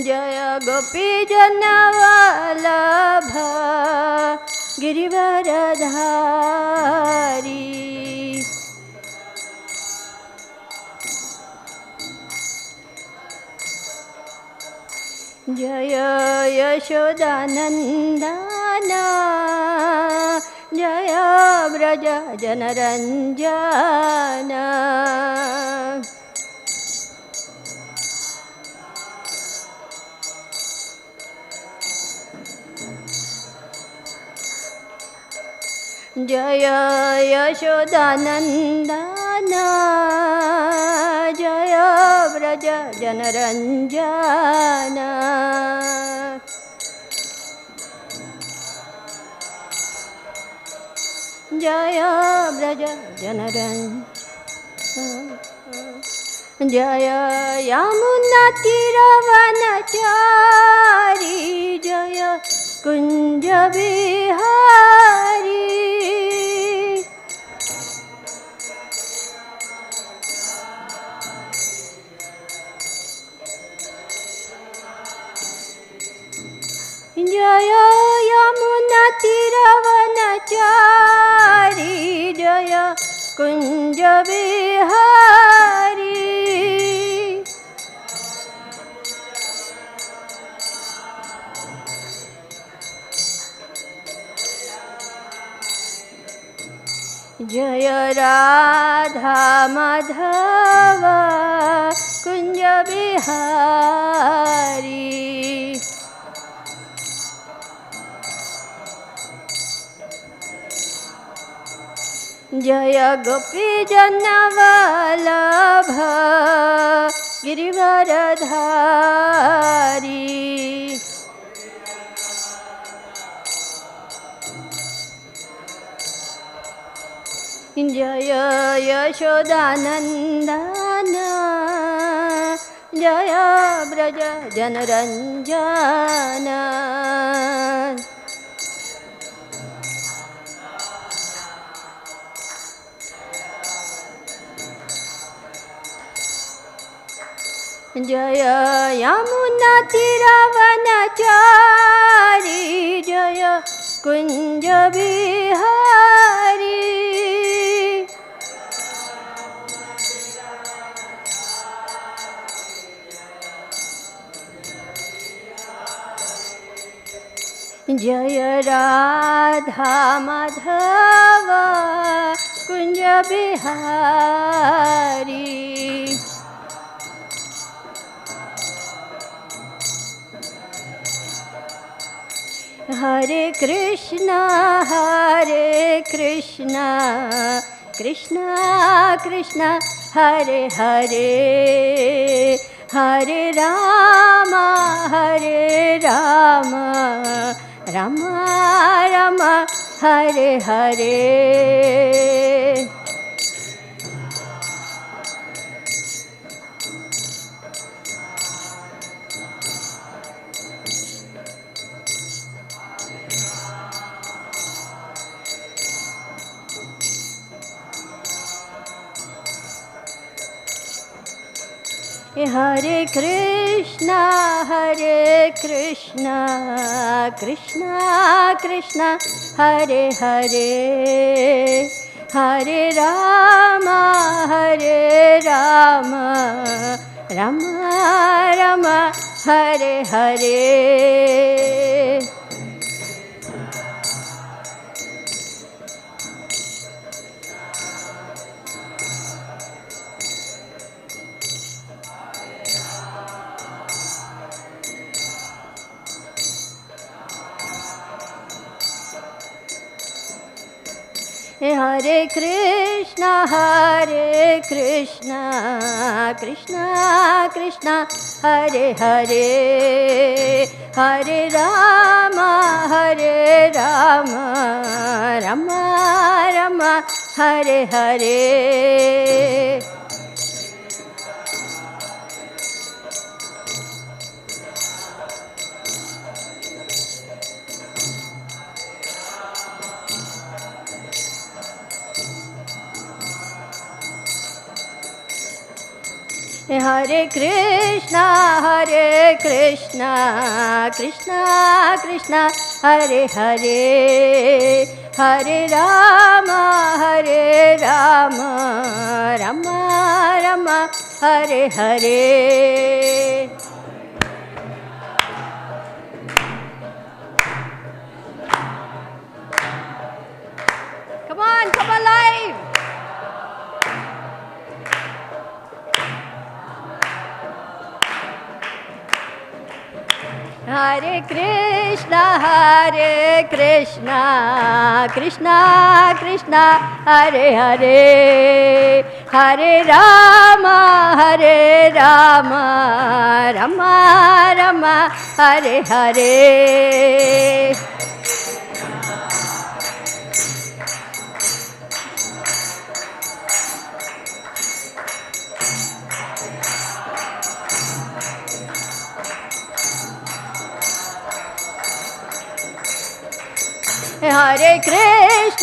जय गोपीजनवल्लभ गिरिवरधारी। जय यशोदानन्दन जय व्रज जनरञ्जन। जय यशोदानन्दन जय व्रज जनरञ्जन। जय व्रज जनरञ्जन। जय यमुनातीरवनचारी जय कुञ्जविहारी। जय यमुनातीरवनचारी जय कुञ्जविहारी। जय राधा माधव कुञ्जविहारी। जय गोपीजनवल्लभ गिरिवरधारी। जय यशोदानन्दन जय व्रज जनरञ्जन। जय यमुनातीरवनचारी जय कुञ्जविहारी। जय राधा माधव कुञ्जविहारी। हरे कृष्णा कृष्णा कृष्णा हरे हरे, हरे राम राम राम हरे हरे। हरे कृष्णा कृष्णा कृष्णा हरे हरे, हरे राम राम राम हरे हरे। हरे कृष्णा कृष्णा कृष्णा हरे हरे, हरे Ram Ram Ram Hare Hare. Hare Krishna, Krishna Krishna, Hare Hare, Hare Rama, Rama Rama, Hare Hare. Come on, come alive. Hare Krishna, Krishna Krishna, Hare Hare, Hare Rama, Rama Rama, Hare Hare.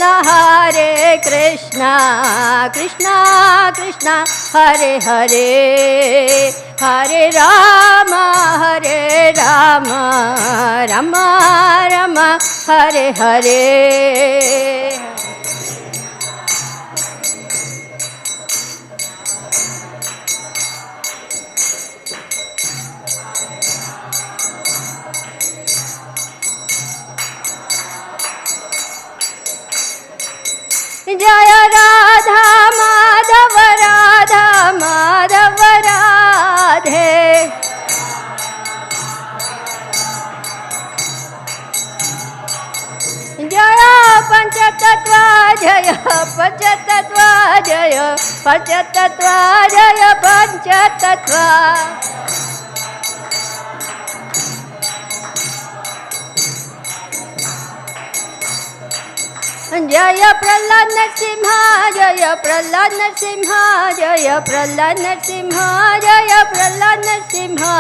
Hare Krishna, Krishna Krishna, Hare Hare, Hare Rama, Rama Rama, Hare Hare. Jaya Radha Madhav Radha Madhav Radhe. Jaya Panchatattva Jaya Panchatattva Jaya Panchatattva Jaya Panchatattva. Jaya Prahlad Narasimha, Jaya Prahlad Narasimha, Jaya Prahlad Narasimha, Jaya Prahlad Narasimha.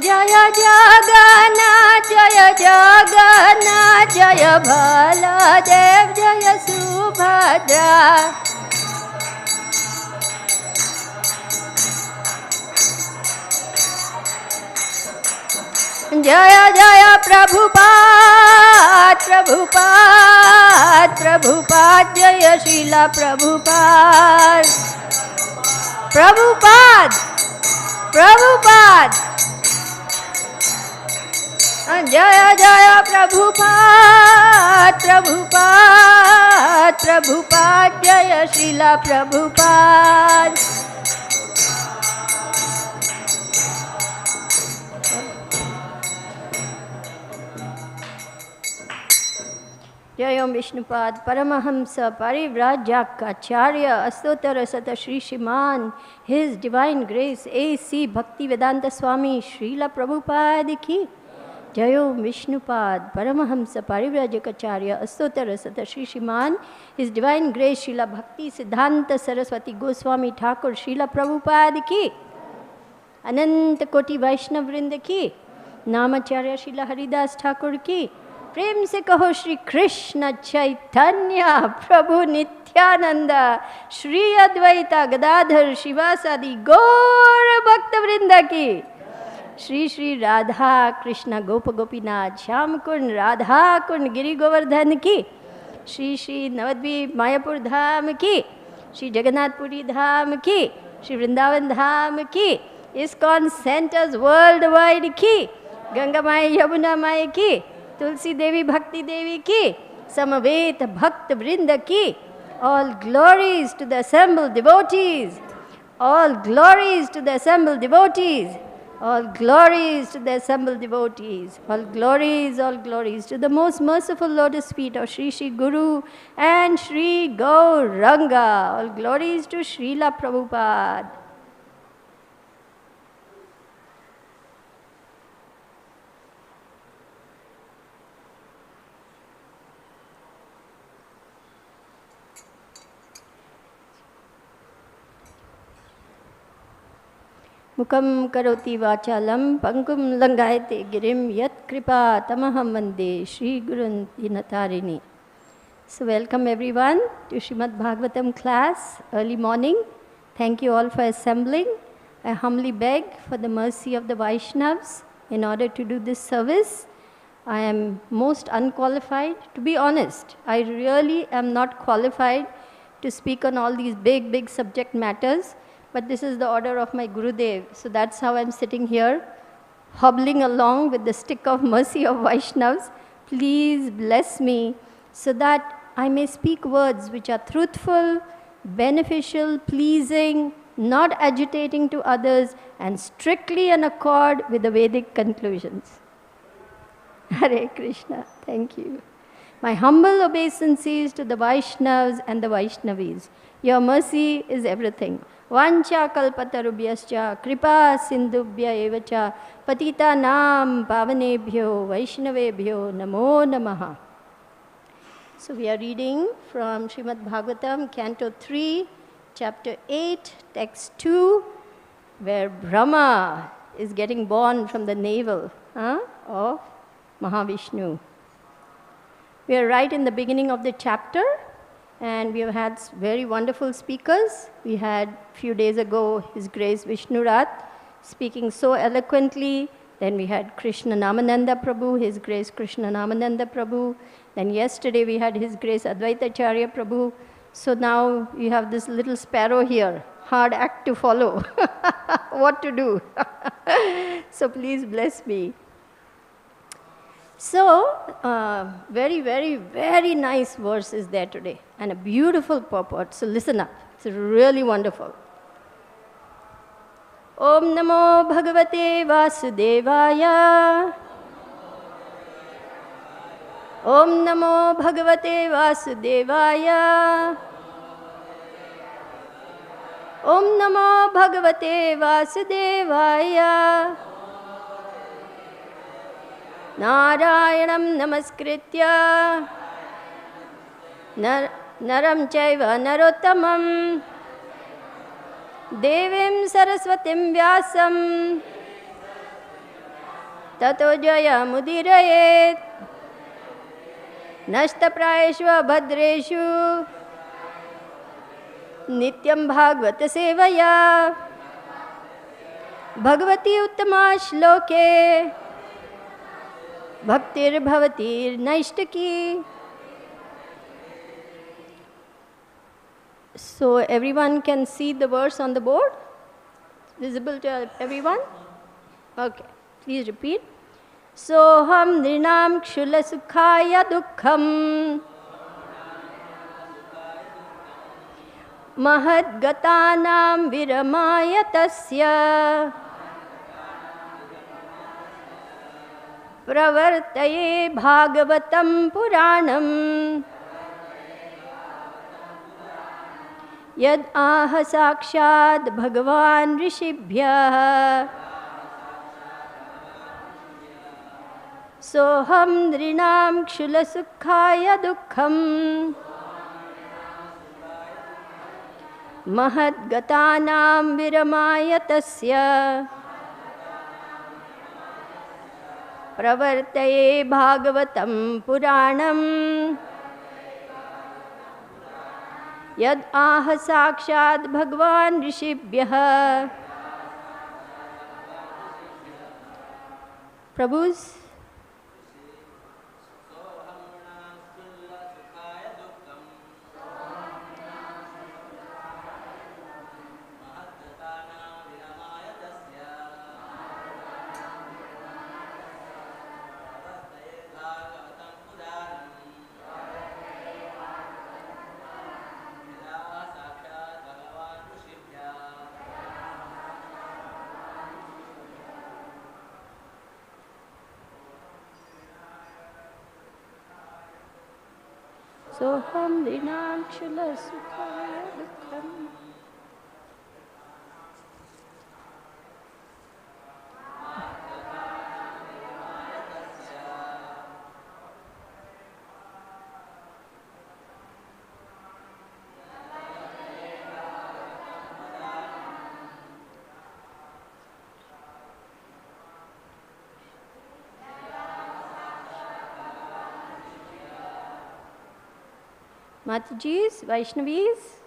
Jaya Jagannath, Jaya Jagannath, Jaya Baladev, Jaya Subhadra. Jaya Jaya Prabhupada, Prabhupada, Prabhupada, Jaya Srila Prabhupada, Prabhupada, Prabhupada. Jaya Jaya Prabhupada, Prabhupada, Prabhupada, Jaya Srila Prabhupada. Jayam Vishnupad Paramahamsa Parivrajyakacharya Astottara Sata Shri Srimad His Divine Grace A.C. Bhaktivedanta Swami Srila Prabhupada ki Jayam Vishnupad Paramahamsa Parivrajyakacharya Astottara Sata Shri Srimad His Divine Grace Srila Bhakti Siddhanta Saraswati Goswami Thakur Srila Prabhupada ki Ananta Koti Vaishnav Vrinda ki Namacharya Srila Haridas Thakur ki प्रेम से कहो श्री कृष्ण चैतन्य प्रभु नित्यानंदा श्री अद्वैता गदाधर शिवासादि गौर भक्त वृंदा की श्री श्री राधा कृष्ण गोप गोपीनाथ श्याम कुंड राधा कुंड गिरि गोवर्धन की श्री श्री नवद्वीप मायापुर धाम की श्री जगन्नाथपुरी धाम की श्री वृंदावन धाम की ISKCON centres world wide की गंगा माई यमुना माई की तुलसी देवी भक्ति देवी की समवेत भक्त वृंद की all glories to the assembled devotees, all glories to the assembled devotees, all glories to the assembled devotees, all glories to the most merciful lotus feet of Shri Shri Guru and Shri Gauranga, all glories to Srila Prabhupada. Mukam karoti vachalam pangum langayate girim yat kripa tamaham vande Shri Gurun Dinatarini. So welcome everyone to Srimad-Bhāgavatam class, early morning. Thank you all for assembling. I humbly beg for the mercy of the Vaishnavas in order to do this service. I am most unqualified. To be honest, I really am not qualified to speak on all these big subject matters. But this is the order of my Gurudev. So that's how I'm sitting here, hobbling along with the stick of mercy of Vaishnavas. Please bless me so that I may speak words which are truthful, beneficial, pleasing, not agitating to others, and strictly in accord with the Vedic conclusions. Hare Krishna. Thank you. My humble obeisances to the Vaishnavas and the Vaishnavis. Your mercy is everything. Vancha kalpatarubhyascha kripa sindhubhya evacha patita nam pavanebhyo vaishnavebhyo namo namaha. So we are reading from Srimad-Bhāgavatam, Canto 3, Chapter 8, Text 2, where Brahma is getting born from the navel of Mahavishnu. We are right in the beginning of the chapter. And we have had very wonderful speakers. We had a few days ago His Grace Vishnurat speaking so eloquently. Then we had Krishna Namananda Prabhu, His Grace Krishna Namananda Prabhu. Then yesterday we had His Grace Advaitacharya Prabhu. So now you have this little sparrow here, hard act to follow. What to do? So please bless me. So, very nice verse is there today and a beautiful purport. So listen up. It's really wonderful. Om Namo Bhagavate Vasudevaya. Om Namo Bhagavate Vasudevaya. Om Namo Bhagavate Vasudevaya. Narayanam namaskritya naram chaiva narottamam devim saraswatim vyasam tato jaya mudirayet nashtaprayeshva bhadreshu nityam bhagavata sevaya bhagavati uttama shloke Bhaktir Bhavatir Naishtaki. So everyone can see the verse on the board? Visible to everyone? Okay, please repeat. Soham nṛṇāṁ kṣulla-sukhāya duḥkhaṁ mahad gatānāṁ viramāya tasya pravartaye bhāgavataṁ purāṇaṁ yad aha sākṣād bhagavān ṛṣibhyaḥ soham nṛṇāṁ kṣulla-sukhāya duḥkham mahad gatānāṁ viramāya tasya pravartaye bhāgavataṁ purāṇaṁ yad aha sākṣād bhagavān ṛṣibhyaḥ. Prabhus? Soham nṛṇāṁ kṣulla-sukhāya duḥkhaṁ. Matajis, Vaishnavis.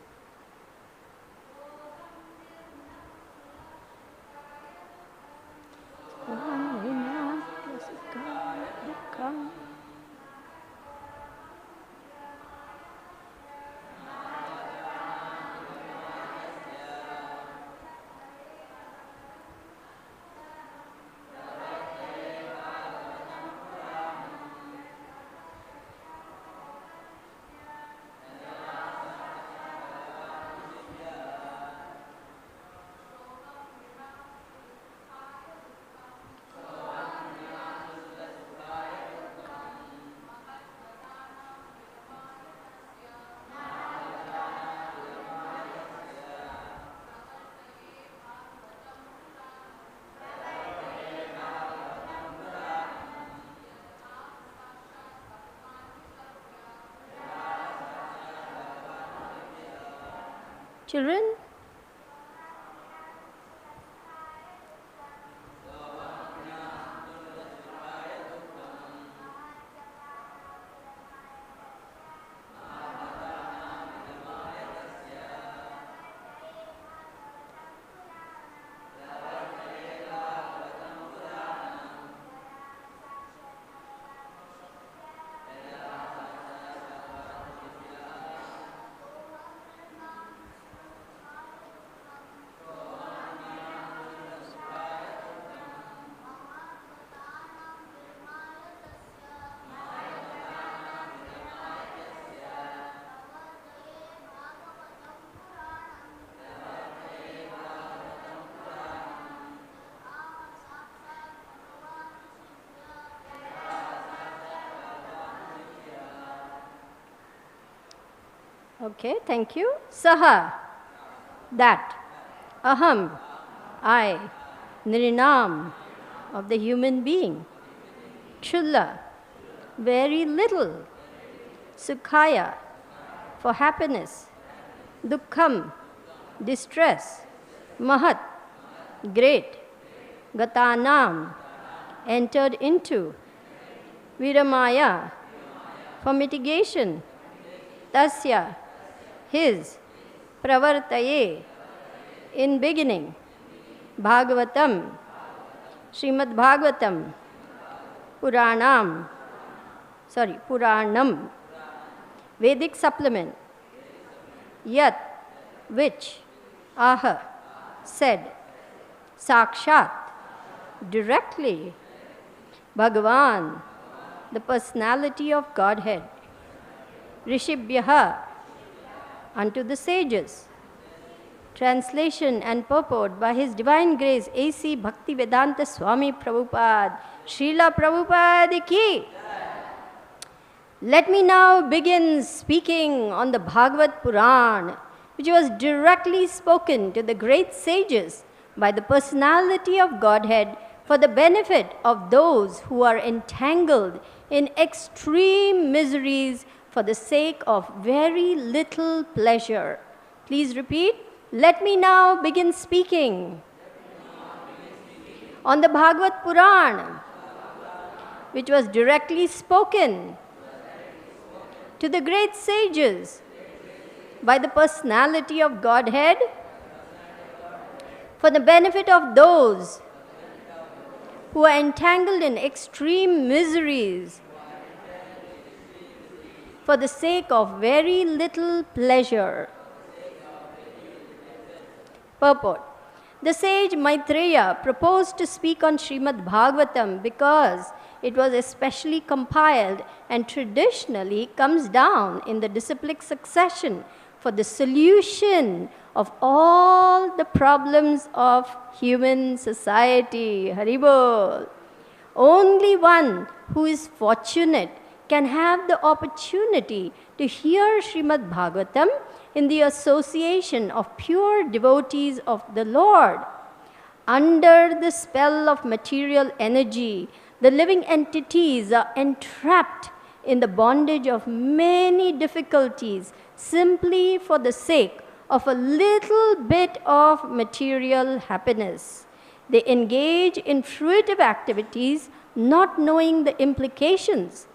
Children? Okay, thank you. Saha, that. Aham, I. Nṛṇāṁ, of the human being. Kṣulla, very little. Sukhāya, for happiness. Duḥkhaṁ, distress. Mahad, great. Gatānāṁ, entered into. Viramāya, for mitigation. Tasya, his. Pravartaye, in beginning. Bhagavatam, Srimad-Bhāgavatam. Purāṇaṁ, Vedic supplement. Yat, which. Aha, said. Sākṣād, directly. Bhagavān, the personality of Godhead. ṛṣibhyaḥ, unto the sages. Translation and purport by His Divine Grace A.C. Bhaktivedanta Swami Prabhupada. Srila Prabhupada ki. Let me now begin speaking on the Bhagavata Purāṇa, which was directly spoken to the great sages by the Personality of Godhead for the benefit of those who are entangled in extreme miseries for the sake of very little pleasure. Please repeat. Let me now begin speaking on the Bhagavata Purāṇa, which was directly spoken to the great sages by the Personality of Godhead for the benefit of those who are entangled in extreme miseries for the sake of very little pleasure. Purport. The sage Maitreya proposed to speak on Srimad-Bhāgavatam because it was especially compiled and traditionally comes down in the disciplic succession for the solution of all the problems of human society. Haribol. Only one who is fortunate can have the opportunity to hear Srimad-Bhāgavatam in the association of pure devotees of the Lord. Under the spell of material energy, the living entities are entrapped in the bondage of many difficulties simply for the sake of a little bit of material happiness. They engage in fruitive activities not knowing the implications,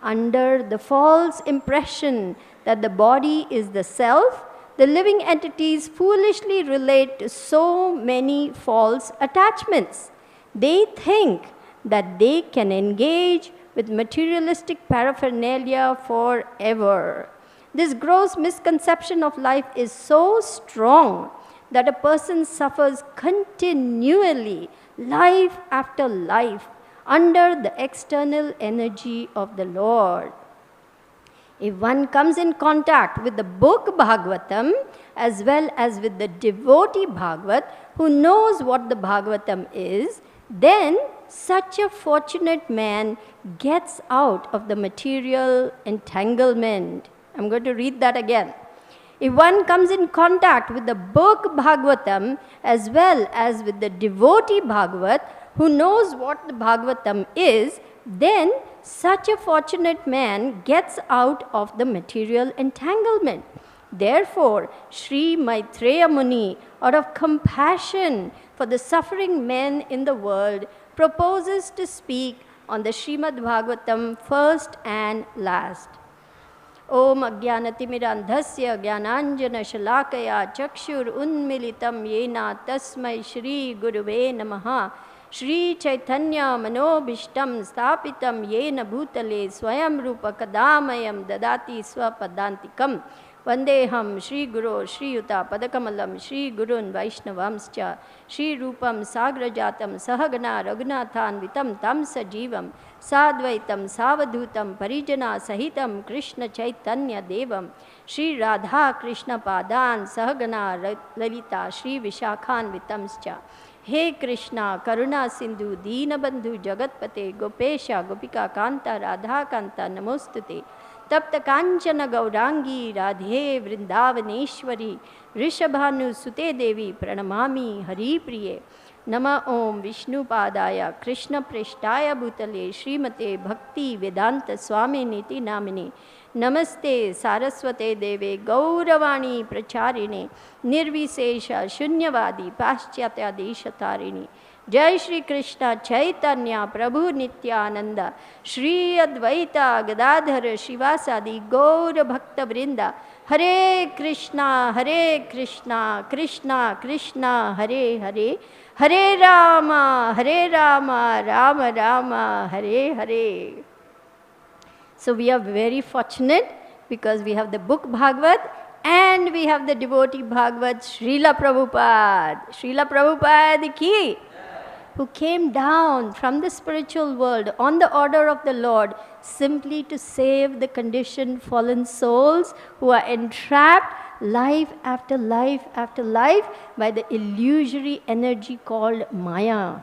under the false impression that the body is the self, the living entities foolishly relate to so many false attachments. They think that they can engage with materialistic paraphernalia forever. This gross misconception of life is so strong that a person suffers continually, life after life, under the external energy of the Lord. If one comes in contact with the book Bhagavatam as well as with the devotee Bhagavat who knows what the Bhagavatam is, then such a fortunate man gets out of the material entanglement. I'm going to read that again. If one comes in contact with the book Bhagavatam as well as with the devotee Bhagavat who knows what the Bhagavatam is, then such a fortunate man gets out of the material entanglement. Therefore, Śrī Maitreya Muni, out of compassion for the suffering men in the world, proposes to speak on the Srimad-Bhāgavatam first and last. Om Ajnanatimidandhasya Jnananjana-Shalakaya Chakshur Unmilitam Yena Tasmai Shri Guruve Namaha Shri Chaitanya Manobhishtam Sthapitam Yena Bhutale Swayam Rupa Kadamayam Dadati Swapadantikam Vandeham Shri Guru Shri Yuta Padakamalam Shri Gurun Vaishnavamscha Shri Rupam Sagrajatam Sahagana Raghunathan Vitam Tamsa Jivam Sadvaitam Savadhutam Parijana Sahitam Krishna Chaitanya Devam Shri Radha Krishna Padan Sahagana Lalita Shri Vishakhan Vitamscha He Krishna Karuna Sindhu Deenabandhu Jagatpate Gopesha Gopika Kanta Radha Kanta Namostute Tapta Kanchana Gaurangi Radhe Vrindavaneshwari Rishabhanu Sute Devi Pranamami Hari Priye Nama Om Vishnu Padaya Krishna Preshtaya Bhutale Srimate Bhakti Vedanta Swami Niti Namini Namaste Saraswate Deve Gauravani Pracharine Nirvisesha Shunyavadi Paschatya Desha Jai Shri Krishna Chaitanya Prabhu Nityananda Shri Advaita Gadadhar Shivasadi Gaura Bhakta Vrinda Hare Krishna Krishna Krishna Hare Hare Hare Rama Rama Rama Hare Hare. So we are very fortunate because we have the book Bhagavat and we have the devotee Bhagavat Srila Prabhupada. Srila Prabhupada ki, who came down from the spiritual world on the order of the Lord simply to save the conditioned fallen souls who are entrapped life after life after life by the illusory energy called Maya.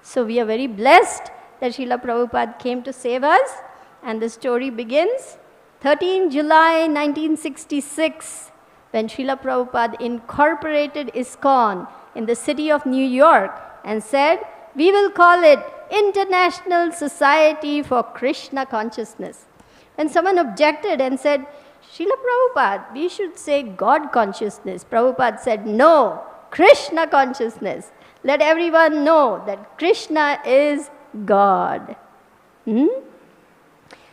So we are very blessed that Srila Prabhupada came to save us, and the story begins 13 July 1966 when Srila Prabhupada incorporated ISKCON in the city of New York and said, we will call it International Society for Krishna Consciousness. When someone objected and said, Srila Prabhupada, we should say God consciousness, Prabhupada said, no, Krishna consciousness. Let everyone know that Krishna is God.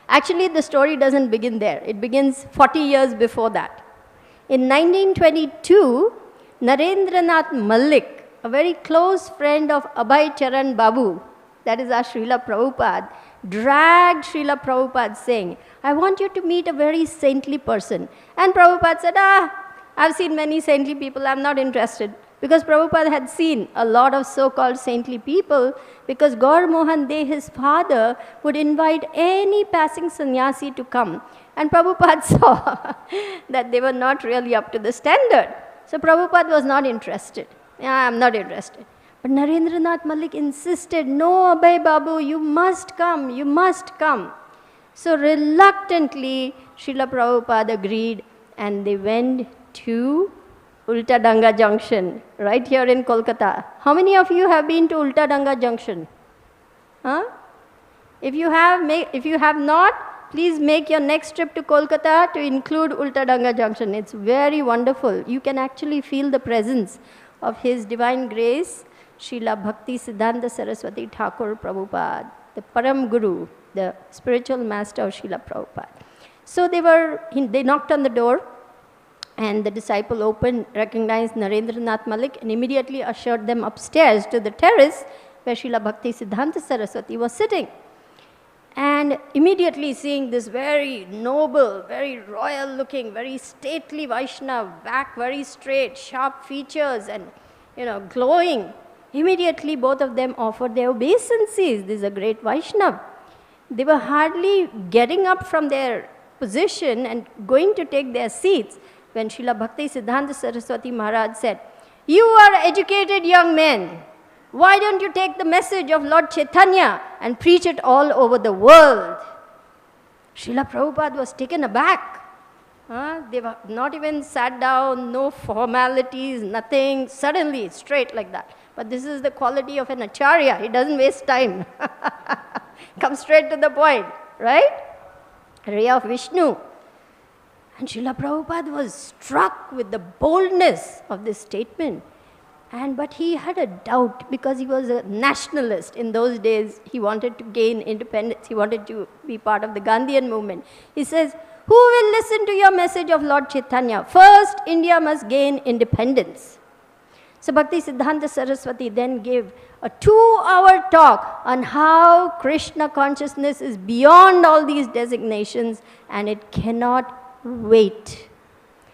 Actually, the story doesn't begin there. It begins 40 years before that. In 1922, Narendranath Malik, a very close friend of Abhay Charan Babu, that is our Srila Prabhupada, dragged Srila Prabhupada saying, I want you to meet a very saintly person. And Prabhupada said, I've seen many saintly people, I'm not interested. Because Prabhupada had seen a lot of so-called saintly people, because Gaur Mohan De, his father, would invite any passing sannyasi to come. And Prabhupada saw that they were not really up to the standard. So Prabhupada was not interested. I'm not interested. But Narendranath Malik insisted, no, Abhay Babu, you must come, you must come. So reluctantly, Srila Prabhupada agreed, and they went to Ulta Danga Junction, right here in Kolkata. How many of you have been to Ulta Danga Junction? Huh? If you have not, please make your next trip to Kolkata to include Ulta Danga Junction. It's very wonderful. You can actually feel the presence of His Divine Grace, Srila Bhakti Siddhanta Saraswati Thakur Prabhupada, the Param Guru, the spiritual master of Srila Prabhupada. So they knocked on the door, and the disciple opened, recognized Narendranath Malik, and immediately ushered them upstairs to the terrace where Srila Bhakti Siddhanta Saraswati was sitting. And immediately seeing this very noble, very royal looking, very stately Vaishnava, back very straight, sharp features and glowing, immediately both of them offered their obeisances. This is a great Vaishnava. They were hardly getting up from their position and going to take their seats when Srila Bhakti Siddhanta Saraswati Maharaj said, "You are educated young men. Why don't you take the message of Lord Chaitanya and preach it all over the world?" Srila Prabhupada was taken aback. They were not even sat down, no formalities, nothing, suddenly, straight like that. But this is the quality of an acharya. He doesn't waste time. Come straight to the point, right? Ray of Vishnu. And Srila Prabhupada was struck with the boldness of this statement. But he had a doubt because he was a nationalist. In those days, he wanted to gain independence. He wanted to be part of the Gandhian movement. He says, "Who will listen to your message of Lord Chaitanya? First, India must gain independence." So Bhakti Siddhanta Saraswati then gave a 2-hour talk on how Krishna consciousness is beyond all these designations and it cannot wait.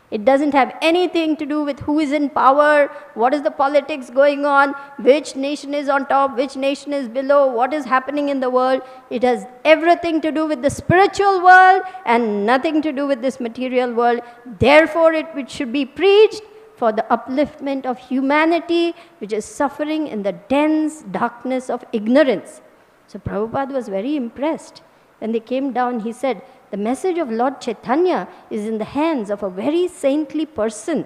It doesn't have anything to do with who is in power, what is the politics going on, which nation is on top, which nation is below, what is happening in the world. It has everything to do with the spiritual world and nothing to do with this material world. Therefore, it should be preached for the upliftment of humanity, which is suffering in the dense darkness of ignorance. So Prabhupada was very impressed. When they came down, he said, "The message of Lord Chaitanya is in the hands of a very saintly person."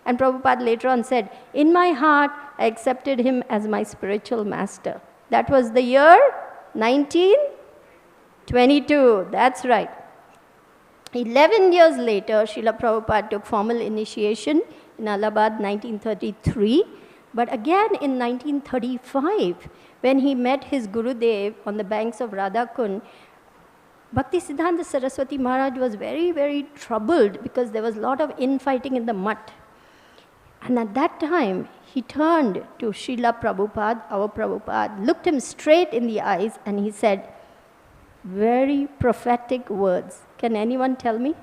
And Prabhupada later on said, "In my heart, I accepted him as my spiritual master." That was the year 1922. That's right. 11 years later, Srila Prabhupada took formal initiation in Allahabad, 1933. But again in 1935, when he met his Gurudev on the banks of Radhakund, Bhakti Siddhanta Saraswati Maharaj was very, very troubled because there was a lot of infighting in the mutt. And at that time, he turned to Srila Prabhupada, our Prabhupada, looked him straight in the eyes, and he said, very prophetic words. Can anyone tell me?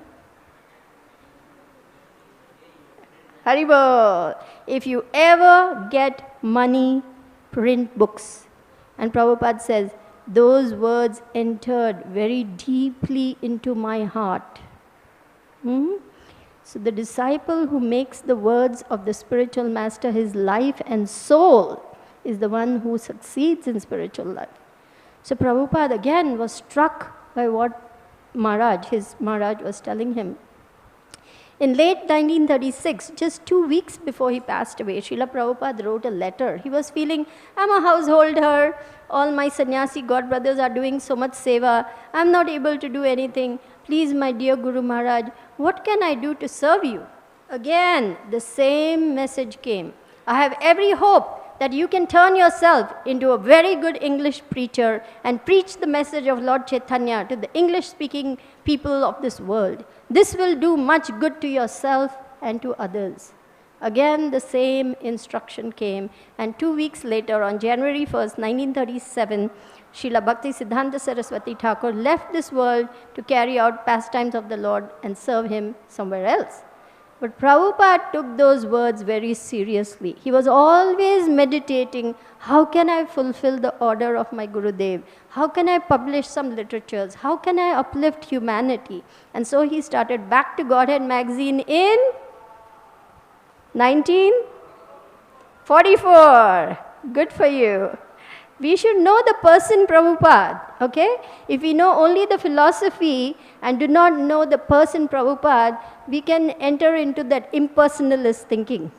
Haribol, if you ever get money, print books. And Prabhupada says, those words entered very deeply into my heart. So the disciple who makes the words of the spiritual master his life and soul is the one who succeeds in spiritual life. So Prabhupada again was struck by what his Maharaj was telling him. In late 1936, just 2 weeks before he passed away, Srila Prabhupada wrote a letter. He was feeling, I'm a householder, all my sannyasi godbrothers are doing so much seva, I'm not able to do anything. Please, my dear Guru Maharaj, what can I do to serve you? Again, the same message came. I have every hope that you can turn yourself into a very good English preacher and preach the message of Lord Chaitanya to the English-speaking people of this world. This will do much good to yourself and to others. Again, the same instruction came, and 2 weeks later, on January 1st, 1937, Srila Bhakti Siddhanta Saraswati Thakur left this world to carry out pastimes of the Lord and serve him somewhere else. But Prabhupada took those words very seriously. He was always meditating, how can I fulfill the order of my Gurudev? How can I publish some literatures? How can I uplift humanity? And so he started Back to Godhead magazine in 1944. Good for you. We should know the person Prabhupada, okay? If we know only the philosophy and do not know the person Prabhupada, we can enter into that impersonalist thinking.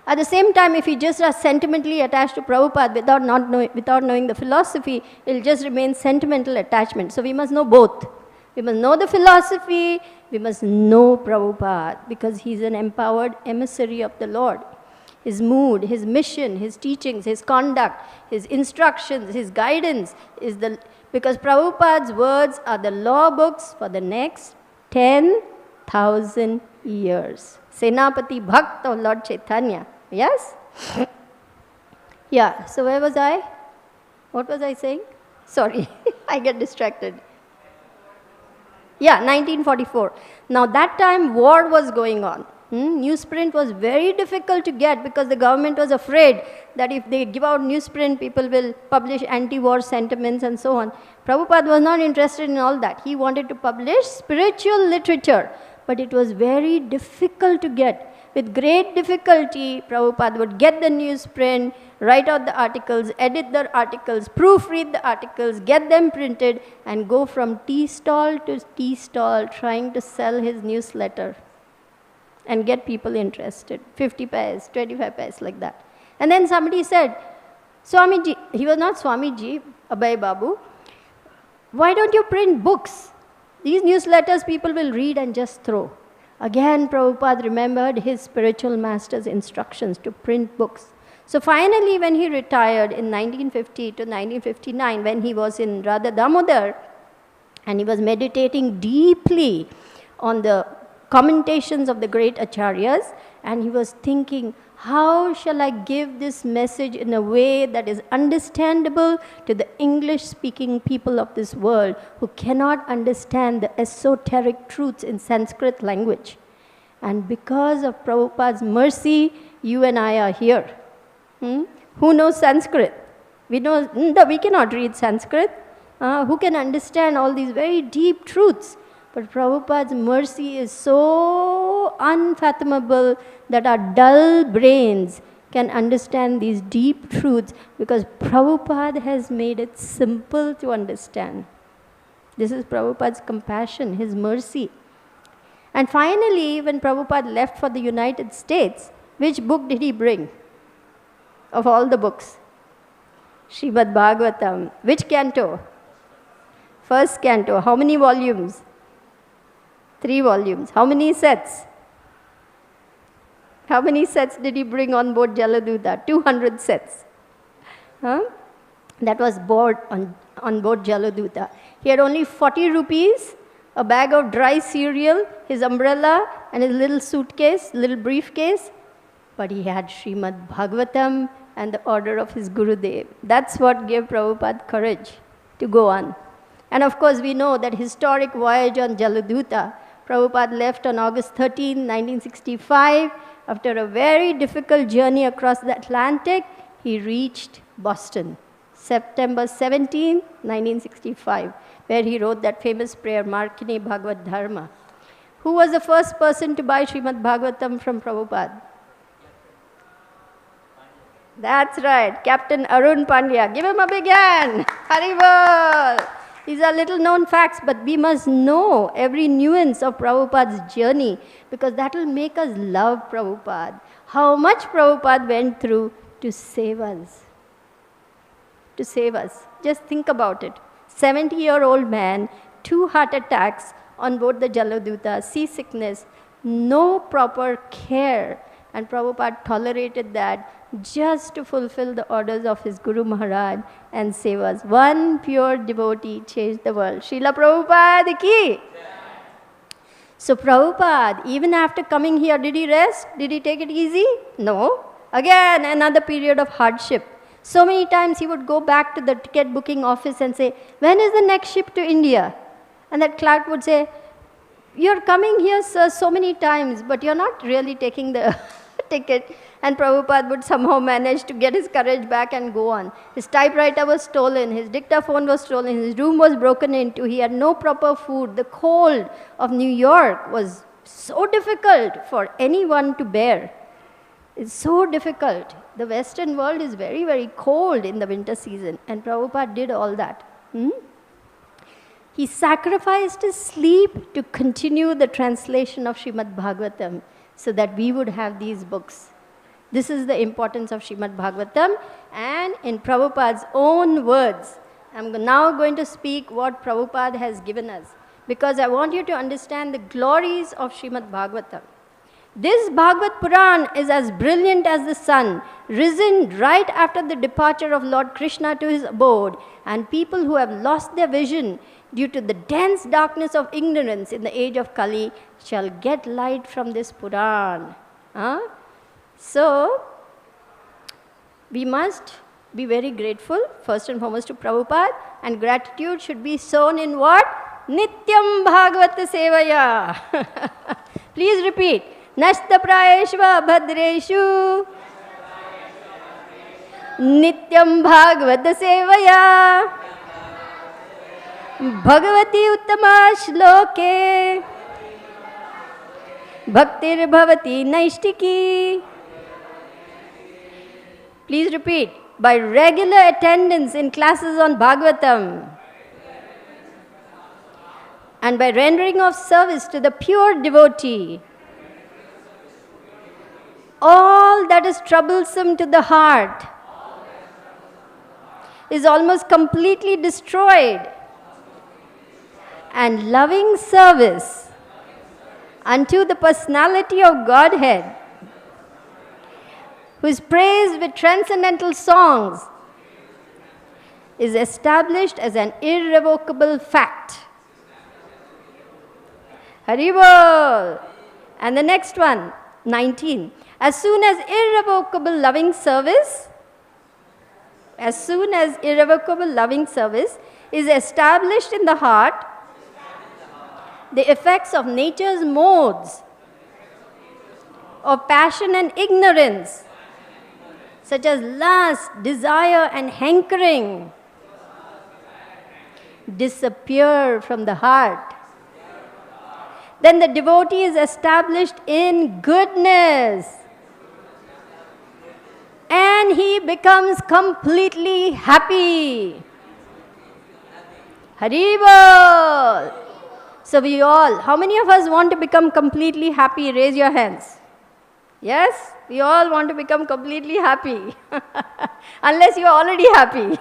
At the same time, if we just are sentimentally attached to Prabhupada without knowing the philosophy, it will just remain sentimental attachment. So we must know both. We must know the philosophy, we must know Prabhupada, because he's an empowered emissary of the Lord. his mood, his mission, his teachings, his conduct, his instructions, his guidance is because Prabhupada's words are the law books for the next 10,000 years. Senapati Bhakt of Lord Chaitanya. Yes? Yeah, so where was I? What was I saying? Sorry, I get distracted. Yeah, 1944. Now that time war was going on. Newsprint was very difficult to get because the government was afraid that if they give out newsprint, people will publish anti-war sentiments and so on. Prabhupada was not interested in all that. He wanted to publish spiritual literature, but it was very difficult to get. With great difficulty, Prabhupada would get the newsprint, write out the articles, edit the articles, proofread the articles, get them printed, and go from tea stall to tea stall trying to sell his newsletter and get people interested. 50 paise, 25 paise, like that. And then somebody said, Swamiji, he was not Swamiji, Abhay Babu, why don't you print books? These newsletters people will read and just throw. Again, Prabhupada remembered his spiritual master's instructions to print books. So finally, when he retired in 1950 to 1959, when he was in Radha Damodar, and he was meditating deeply on the commentations of the great acharyas, and he was thinking, how shall I give this message in a way that is understandable to the English-speaking people of this world who cannot understand the esoteric truths in Sanskrit language? And because of Prabhupada's mercy, you and I are here. Who knows Sanskrit? We know we cannot read Sanskrit. Who can understand all these very deep truths? But Prabhupada's mercy is so unfathomable that our dull brains can understand these deep truths because Prabhupada has made it simple to understand. This is Prabhupada's compassion, his mercy. And finally, when Prabhupada left for the United States, which book did he bring? Of all the books? Śrīmad-Bhāgavatam. Which canto? First canto. How many volumes? 3 volumes. How many sets? How many sets did he bring on board Jaladuta? 200 sets. That was on board Jaladuta. He had only 40 rupees, a bag of dry cereal, his umbrella, and his little suitcase, little briefcase. But he had Srimad-Bhāgavatam and the order of his Gurudev. That's what gave Prabhupada courage to go on. And of course, we know that historic voyage on Jaladuta, Prabhupada left on August 13, 1965. After a very difficult journey across the Atlantic, he reached Boston, September 17, 1965, where he wrote that famous prayer, Markine Bhagavad Dharma. Who was the first person to buy Śrīmad-Bhāgavatam from Prabhupada? That's right, Captain Arun Pandya. Give him a big hand. Haribol. These are little known facts, but we must know every nuance of Prabhupada's journey because that will make us love Prabhupada. How much Prabhupada went through to save us. To save us. Just think about it. 70-year-old man, 2 heart attacks on board the Jaladuta, seasickness, no proper care. And Prabhupada tolerated that just to fulfill the orders of his Guru Maharaj and save us. One pure devotee changed the world. Srila Prabhupada ki! So Prabhupada, even after coming here, did he rest? Did he take it easy? No. Again, another period of hardship. So many times he would go back to the ticket booking office and say, when is the next ship to India? And that clerk would say, you're coming here, sir, so many times, but you're not really taking the ticket. And Prabhupada would somehow manage to get his courage back and go on. His typewriter was stolen, his dictaphone was stolen, his room was broken into, he had no proper food. The cold of New York was so difficult for anyone to bear. It's so difficult. The Western world is very, very cold in the winter season, and Prabhupada did all that. He sacrificed his sleep to continue the translation of Śrīmad-Bhāgavatam so that we would have these books. This is the importance of Śrīmad-Bhāgavatam, and in Prabhupada's own words, I'm now going to speak what Prabhupada has given us because I want you to understand the glories of Śrīmad-Bhāgavatam. This Bhagavad Purāṇa is as brilliant as the sun, risen right after the departure of Lord Krishna to his abode, and people who have lost their vision due to the dense darkness of ignorance in the age of Kali shall get light from this Purāṇa. So, we must be very grateful, first and foremost, to Prabhupada, and gratitude should be shown in what? Nityam Bhagavata Sevaya. Please repeat. Nashta prayeshva bhadreshu Nityam Bhagavata Sevaya Bhagavati Uttama Shloke Bhaktir Bhavati Naishtiki. Please repeat. By regular attendance in classes on Bhagavatam and by rendering of service to the pure devotee, all that is troublesome to the heart is almost completely destroyed, and loving service unto the Personality of Godhead, who is praised with transcendental songs, is established as an irrevocable fact. Haribol. And the next one, 19. As soon as irrevocable loving service is established in the heart, the effects of nature's modes of passion and ignorance, such as lust, desire, and hankering, disappear from the heart. Then the devotee is established in goodness, and he becomes completely happy. Haribol. So we all, how many of us want to become completely happy? Raise your hands. Yes? We all want to become completely happy. Unless you are already happy.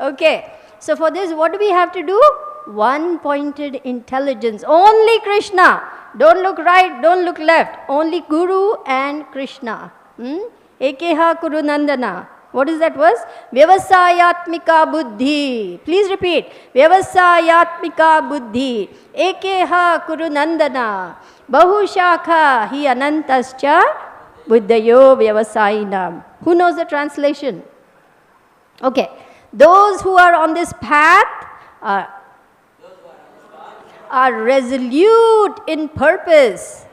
Okay. So for this, what do we have to do? One-pointed intelligence. Only Krishna. Don't look right, don't look left. Only Guru and Krishna. Ekeha Kuru Nandana. What is that verse? Vyavasayatmika buddhi. Please repeat. Vyavasayatmika buddhi. Ekeha Kuru Nandana. Bahushakha hi anantascha buddhayo vyavasayinam. Who knows the translation? Okay. Those who are on this path are resolute in purpose,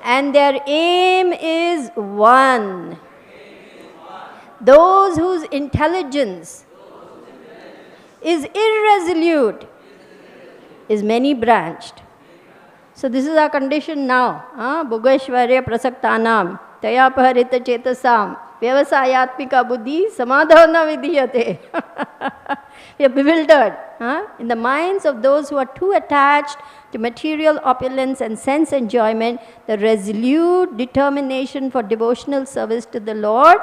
and their aim is one. Those whose intelligence is irresolute is many-branched. So this is our condition now. Bhogeshvarya prasaktānām tayapaharita chetasām vyavasayatmika buddhi samadhana vidhiyate. We are bewildered in the minds of those who are too attached to material opulence and sense enjoyment. The resolute determination for devotional service to the Lord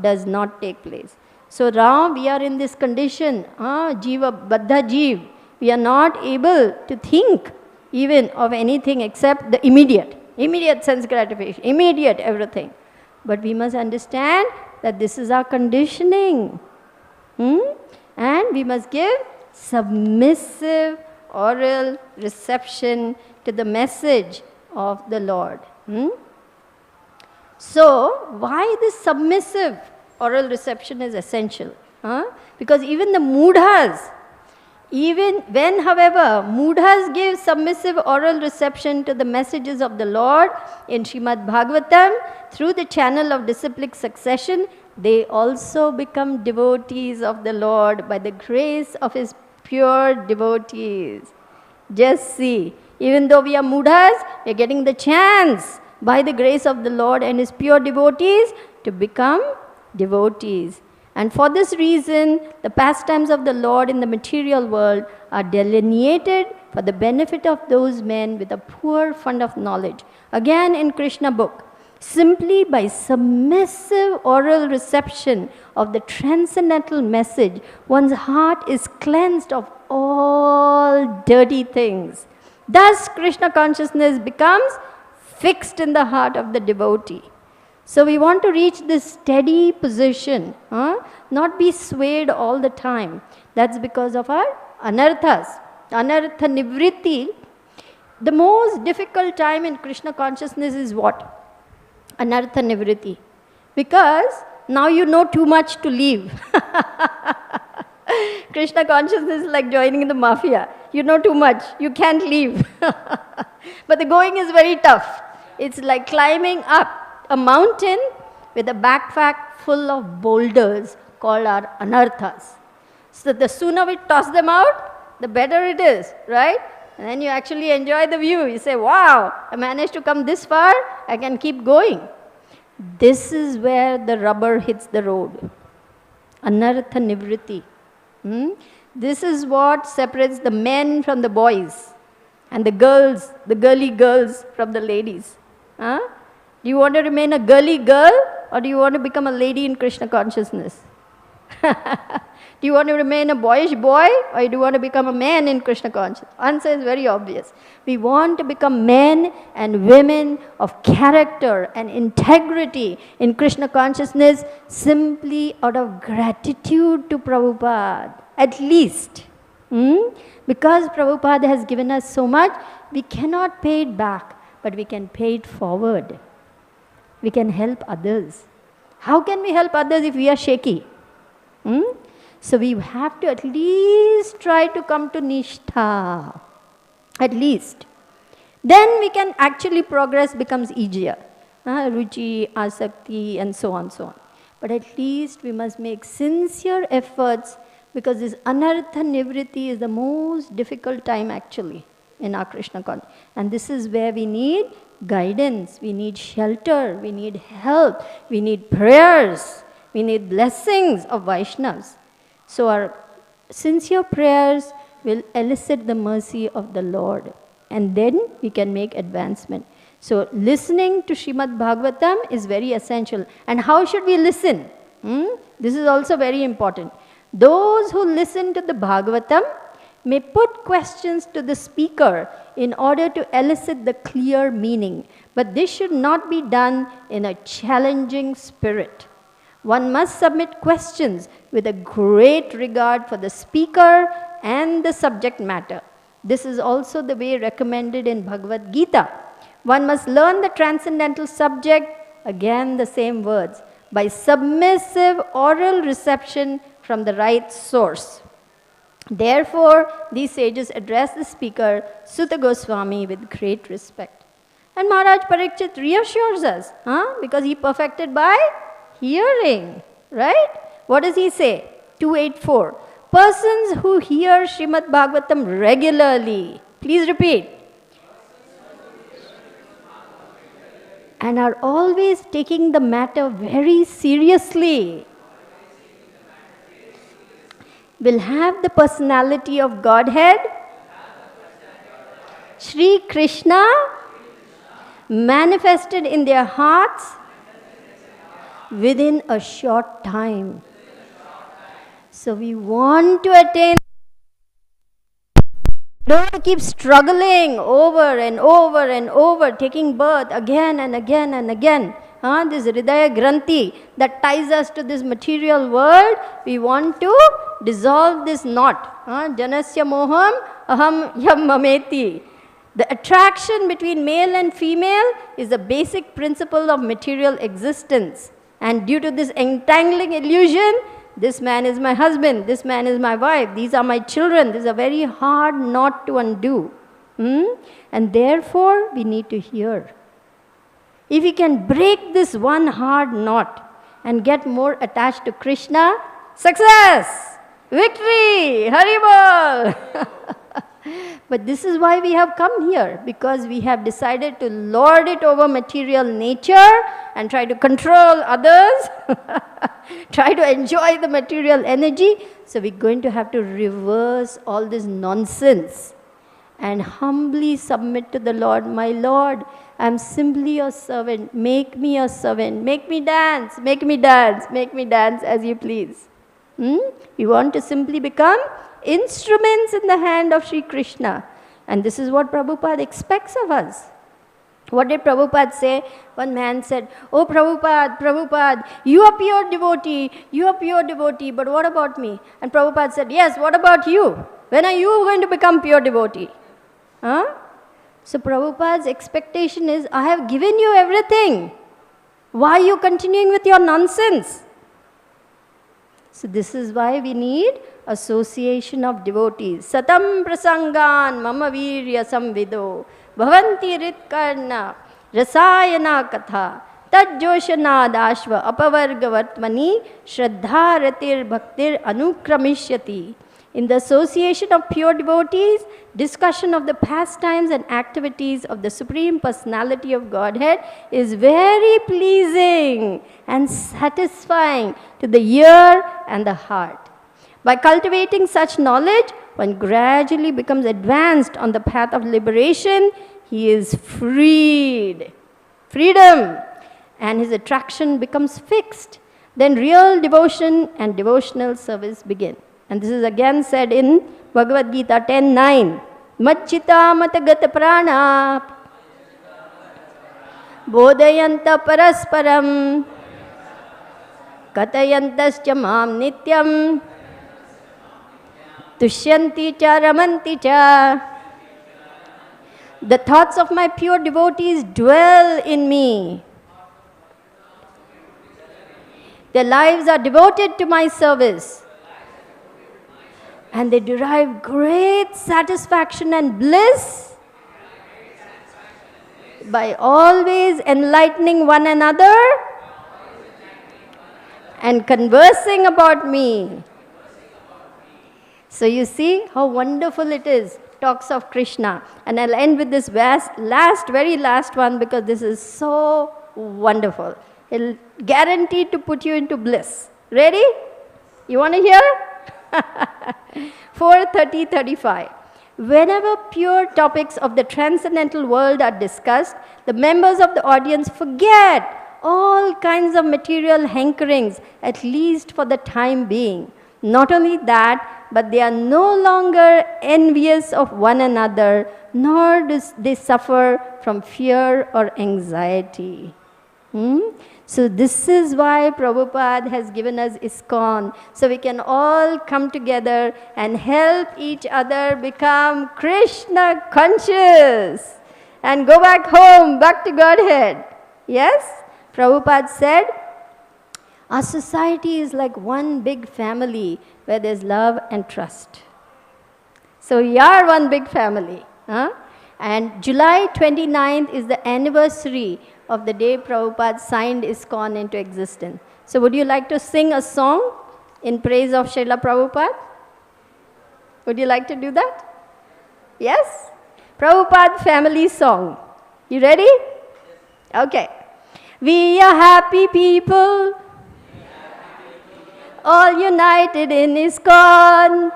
does not take place. So now we are in this condition, jiva baddha jeev. We are not able to think even of anything except the immediate sense gratification, immediate everything. But we must understand that this is our conditioning. And we must give submissive oral reception to the message of the Lord. So, why this submissive oral reception is essential? Because even the mudhas, even when, however, mudhas give submissive oral reception to the messages of the Lord in Srimad-Bhāgavatam through the channel of disciplic succession, they also become devotees of the Lord by the grace of His pure devotees. Just see, even though we are mudhas, we are getting the chance by the grace of the Lord and His pure devotees to become devotees. And for this reason, the pastimes of the Lord in the material world are delineated for the benefit of those men with a poor fund of knowledge. Again in Krishna book, simply by submissive oral reception of the transcendental message, one's heart is cleansed of all dirty things. Thus, Krishna consciousness becomes fixed in the heart of the devotee. So we want to reach this steady position, not be swayed all the time. That's because of our anarthas. Anartha nivritti. The most difficult time in Krishna consciousness is what? Anartha nivritti. Because now you know too much to leave. Krishna consciousness is like joining the mafia. You know too much. You can't leave. But the going is very tough. It's like climbing up a mountain with a backpack full of boulders called our anarthas. So the sooner we toss them out, the better it is, right? And then you actually enjoy the view. You say, wow, I managed to come this far, I can keep going. This is where the rubber hits the road. Anartha nivritti. This is what separates the men from the boys and the girls, the girly girls from the ladies. Do you want to remain a girly girl or do you want to become a lady in Krishna consciousness? Do you want to remain a boyish boy or do you want to become a man in Krishna consciousness? Answer is very obvious. We want to become men and women of character and integrity in Krishna consciousness simply out of gratitude to Prabhupada, at least. Because Prabhupada has given us so much, we cannot pay it back, but we can pay it forward. We can help others. How can we help others if we are shaky? So we have to at least try to come to nishtha. At least. Then we can actually progress becomes easier. Ruchi, asakti and so on, so on. But at least we must make sincere efforts because this anartha nivritti is the most difficult time actually in our Krishna consciousness. And this is where we need guidance, we need shelter, we need help, we need prayers, we need blessings of Vaishnavas. So our sincere prayers will elicit the mercy of the Lord and then we can make advancement. So listening to Srimad-Bhāgavatam is very essential. And how should we listen? This is also very important. Those who listen to the Bhagavatam may put questions to the speaker in order to elicit the clear meaning. But this should not be done in a challenging spirit. One must submit questions with a great regard for the speaker and the subject matter. This is also the way recommended in Bhagavad Gita. One must learn the transcendental subject, again the same words, by submissive oral reception from the right source. Therefore, these sages address the speaker, Sutta Goswami, with great respect. And Maharaj Parikshit reassures us, because he perfected by hearing, right? What does he say? 284. Persons who hear Śrīmad-Bhāgavatam regularly, please repeat, and are always taking the matter very seriously, will have the personality of Godhead, Śrī Krishna, manifested in their hearts within a short time. So we want to attain. Don't keep struggling over and over and over, taking birth again and again and again. This Hridaya Granthi that ties us to this material world, we want to dissolve this knot. Janasya moham aham yam mameti. The attraction between male and female is the basic principle of material existence. And due to this entangling illusion, this man is my husband, this man is my wife, these are my children. This is a very hard knot to undo. And therefore, we need to hear. If we can break this one hard knot and get more attached to Krishna, success, victory, Haribol. But this is why we have come here, because we have decided to lord it over material nature and try to control others, try to enjoy the material energy. So we're going to have to reverse all this nonsense and humbly submit to the Lord. My Lord, I'm simply your servant. Make me your servant. Make me dance. Make me dance. Make me dance as you please. We want to simply become instruments in the hand of Sri Krishna. And this is what Prabhupada expects of us. What did Prabhupada say? One man said, "Oh Prabhupada, Prabhupada, you are pure devotee, but what about me?" And Prabhupada said, "Yes, what about you? When are you going to become pure devotee?" Huh? So Prabhupada's expectation is, I have given you everything. Why are you continuing with your nonsense? So this is why we need association of devotees. Satam prasangan mama virya samvido bhavanti ritkarna rasayana katha tajjoshanadashva apavargavartmani shraddharatir bhaktir anukramishati. In the association of pure devotees, discussion of the pastimes and activities of the Supreme Personality of Godhead is very pleasing and satisfying to the ear and the heart. By cultivating such knowledge, one gradually becomes advanced on the path of liberation. He is freed. Freedom. And his attraction becomes fixed. Then real devotion and devotional service begin. And this is again said in Bhagavad Gita 10:9. Majjita matagata prana bodhayanta parasparam katayantascha mam nityam tushyanti cha ramanti cha. The thoughts of my pure devotees dwell in me. Their lives are devoted to my service. And they derive great satisfaction and bliss by always enlightening one another and conversing about me. So you see how wonderful it is. Talks of Krishna. And I'll end with this very last one, because this is so wonderful. It'll guarantee to put you into bliss. Ready? You want to hear? 4:30:35. Whenever pure topics of the transcendental world are discussed, the members of the audience forget all kinds of material hankerings, at least for the time being. Not only that, but they are no longer envious of one another, nor do they suffer from fear or anxiety. So this is why Prabhupada has given us ISKCON, so we can all come together and help each other become Krishna conscious and go back home, back to Godhead. Yes? Prabhupada said, our society is like one big family where there's love and trust. So we are one big family. And July 29th is the anniversary of the day Prabhupada signed ISKCON into existence. So would you like to sing a song in praise of Srila Prabhupada? Would you like to do that? Yes? Prabhupada family song. You ready? Okay. We are happy people, all united in ISKCON.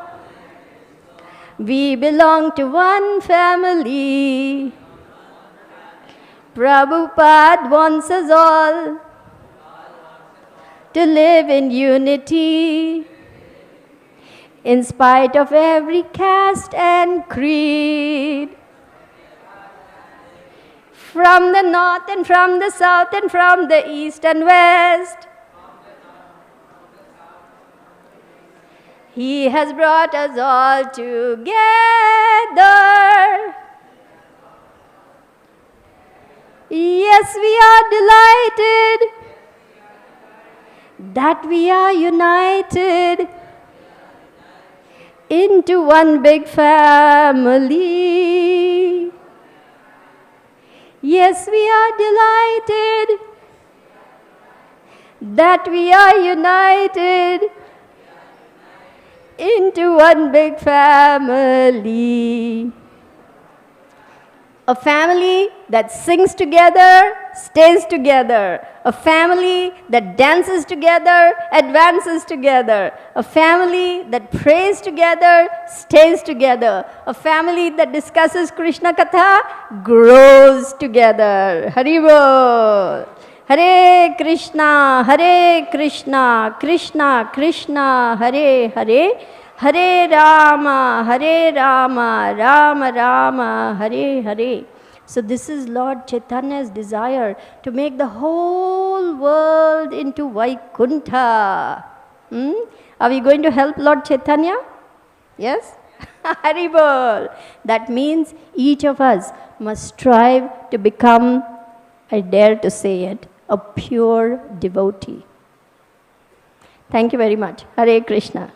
We belong to one family. Prabhupada wants us all to live in unity, in spite of every caste and creed. From the north and from the south and from the east and west, He has brought us all together. Yes, we are delighted that we are united into one big family. Yes, we are delighted that we are united into one big family. A family that sings together, stays together. A family that dances together, advances together. A family that prays together, stays together. A family that discusses Krishna Katha, grows together. Hari Bol. Hare Krishna, Krishna Krishna, Hare Hare, Hare Rama, Rama Rama, Hare Hare. So this is Lord Chaitanya's desire to make the whole world into Vaikuntha. Are we going to help Lord Chaitanya? Yes? Haribol. That means each of us must strive to become, I dare to say it, a pure devotee. Thank you very much. Hare Krishna.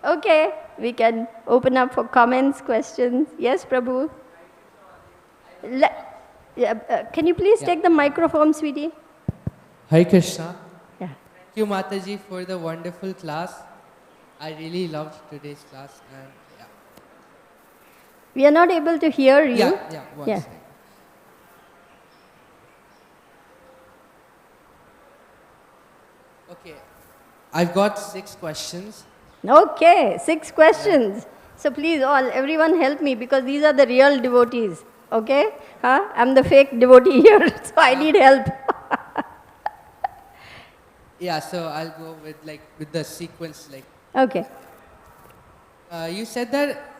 Okay, we can open up for comments, questions. Yes, Prabhu? Can you please take the microphone, sweetie? Hare Krishna. Yeah. Thank you, Mataji, for the wonderful class. I really loved today's class. And yeah. We are not able to hear you. One second. Okay, I've got 6 questions. Okay, 6 questions. So please everyone help me because these are the real devotees. Okay? I'm the fake devotee here, so I need help. Yeah, so I'll go with the sequence. Okay. You said that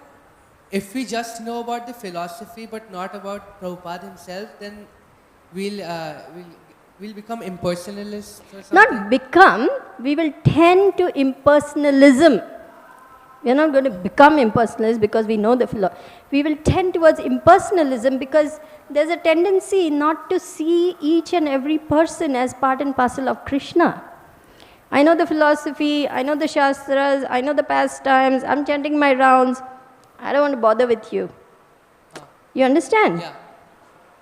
if we just know about the philosophy but not about Prabhupada himself, then we'll become impersonalists or something? Not become, we will tend to impersonalism. We are not going to become impersonalists because we know the philosophy. We will tend towards impersonalism because there's a tendency not to see each and every person as part and parcel of Krishna. I know the philosophy, I know the Shastras, I know the pastimes, I'm chanting my rounds. I don't want to bother with you. You understand? Yeah.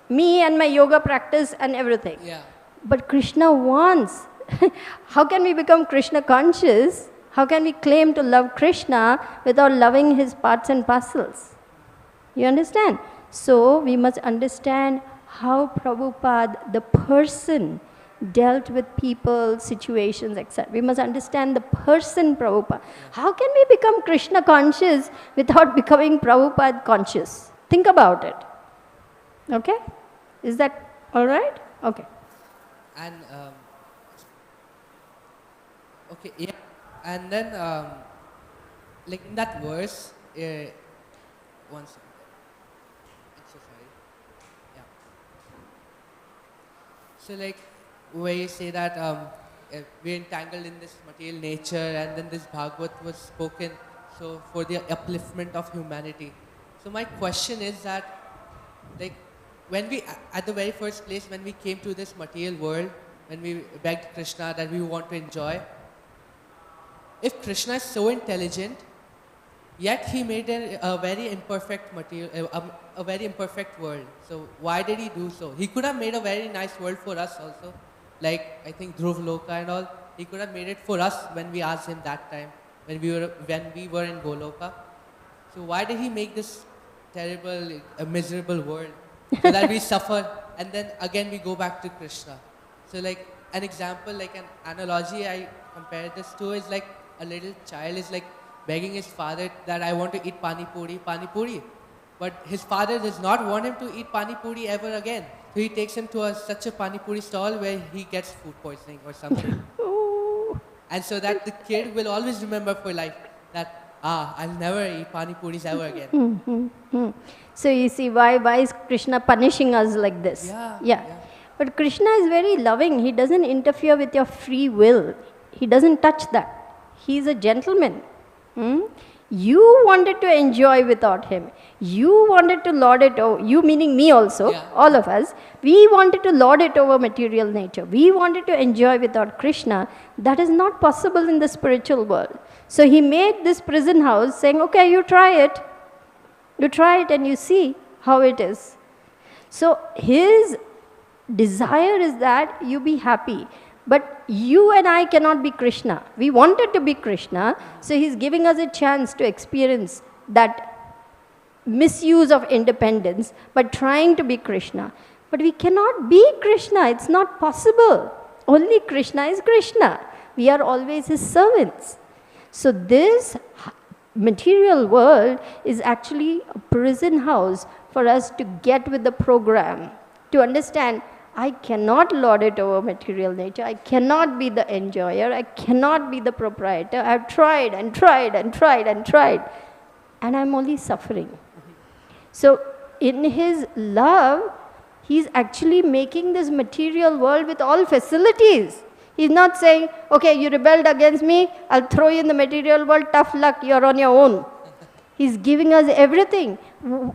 Me and my yoga practice and everything. Yeah. But Krishna wants. How can we become Krishna conscious? How can we claim to love Krishna without loving his parts and parcels? You understand? So we must understand how Prabhupada, the person, dealt with people, situations, etc. We must understand the person Prabhupada. How can we become Krishna conscious without becoming Prabhupada conscious? Think about it. Okay? Is that all right? Okay. And okay, yeah. And then, in that verse, one second. I'm so sorry. Yeah. So, where you say that we're entangled in this material nature, and then this Bhagavat was spoken, so for the upliftment of humanity. So my question is that, when we, at the very first place, when we came to this material world, when we begged Krishna that we want to enjoy, if Krishna is so intelligent, yet he made a very imperfect material, a very imperfect world. So why did he do so? He could have made a very nice world for us also, I think Dhruv Loka and all. He could have made it for us when we asked him that time, when we were in Goloka. So why did he make this terrible, miserable world so that we suffer and then again we go back to Krishna? So an example, an analogy I compare this to is a little child is begging his father that I want to eat pani puri. But his father does not want him to eat pani puri ever again. So he takes him to such a pani puri stall where he gets food poisoning or something. And so that the kid will always remember for life that, I'll never eat pani puris ever again. So you see why is Krishna punishing us like this? Yeah. But Krishna is very loving. He doesn't interfere with your free will. He doesn't touch that. He's a gentleman. You wanted to enjoy without him. You wanted to lord it over, you meaning me also, all of us. We wanted to lord it over material nature. We wanted to enjoy without Krishna. That is not possible in the spiritual world. So he made this prison house saying, okay, you try it. You try it and you see how it is. So his desire is that you be happy. But you and I cannot be Krishna. We wanted to be Krishna, so he's giving us a chance to experience that misuse of independence, but trying to be Krishna. But we cannot be Krishna. It's not possible. Only Krishna is Krishna. We are always his servants. So this material world is actually a prison house for us to get with the program, to understand I cannot lord it over material nature. I cannot be the enjoyer. I cannot be the proprietor. I have tried and tried and tried and tried. And I'm only suffering. So in his love, he's actually making this material world with all facilities. He's not saying, okay, you rebelled against me, I'll throw you in the material world, tough luck, you're on your own. He's giving us everything.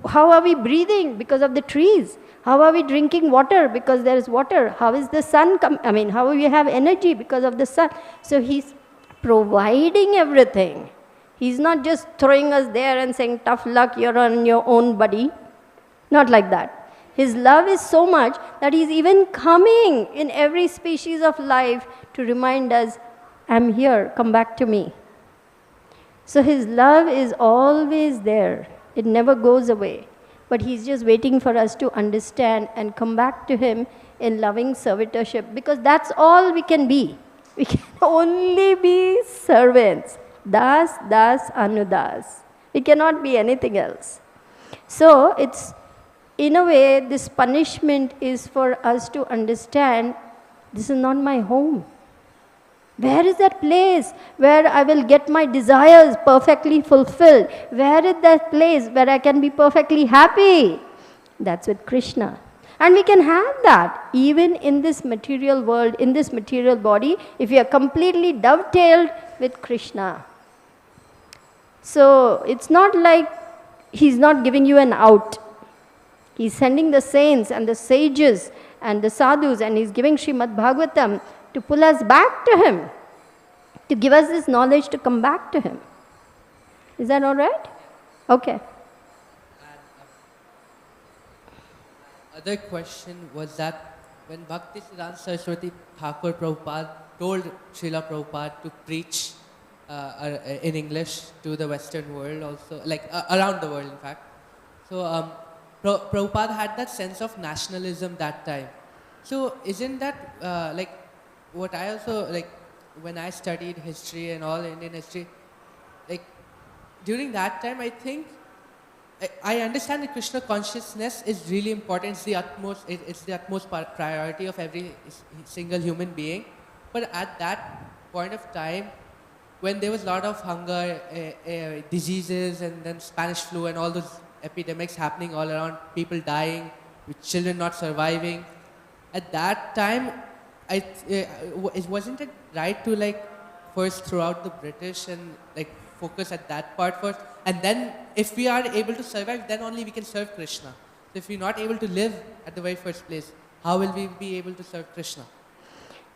How are we breathing? Because of the trees. How are we drinking water? Because there is water. How is the sun how we have energy? Because of the sun. So he's providing everything. He's not just throwing us there and saying, tough luck, you're on your own, buddy. Not like that. His love is so much that he's even coming in every species of life to remind us, I'm here, come back to me. So his love is always there. It never goes away. But he's just waiting for us to understand and come back to him in loving servitorship, because that's all we can be. We can only be servants. Das, das, anudas. We cannot be anything else. So it's, in a way, this punishment is for us to understand, this is not my home. Where is that place where I will get my desires perfectly fulfilled? Where is that place where I can be perfectly happy? That's with Krishna. And we can have that even in this material world, in this material body, if we are completely dovetailed with Krishna. So it's not like he's not giving you an out. He's sending the saints and the sages and the sadhus, and he's giving Srimad-Bhāgavatam to pull us back to him, to give us this knowledge to come back to him. Is that all right? Okay. Other question was that when Bhaktisiddhanta Saraswati Thakur Prabhupada told Srila Prabhupada to preach in English to the Western world also, like around the world in fact. So Prabhupada had that sense of nationalism that time. So isn't that like what I also, like when I studied history and all Indian history, like during that time I think, I understand that Krishna consciousness is really important. It's the utmost priority of every single human being. But at that point of time, when there was a lot of hunger, diseases, and then Spanish flu and all those epidemics happening all around, people dying, with children not surviving, at that time, wasn't it right to like first throw out the British and like focus at that part first, and then if we are able to survive, then only we can serve Krishna. So if we're not able to live at the very first place, how will we be able to serve Krishna?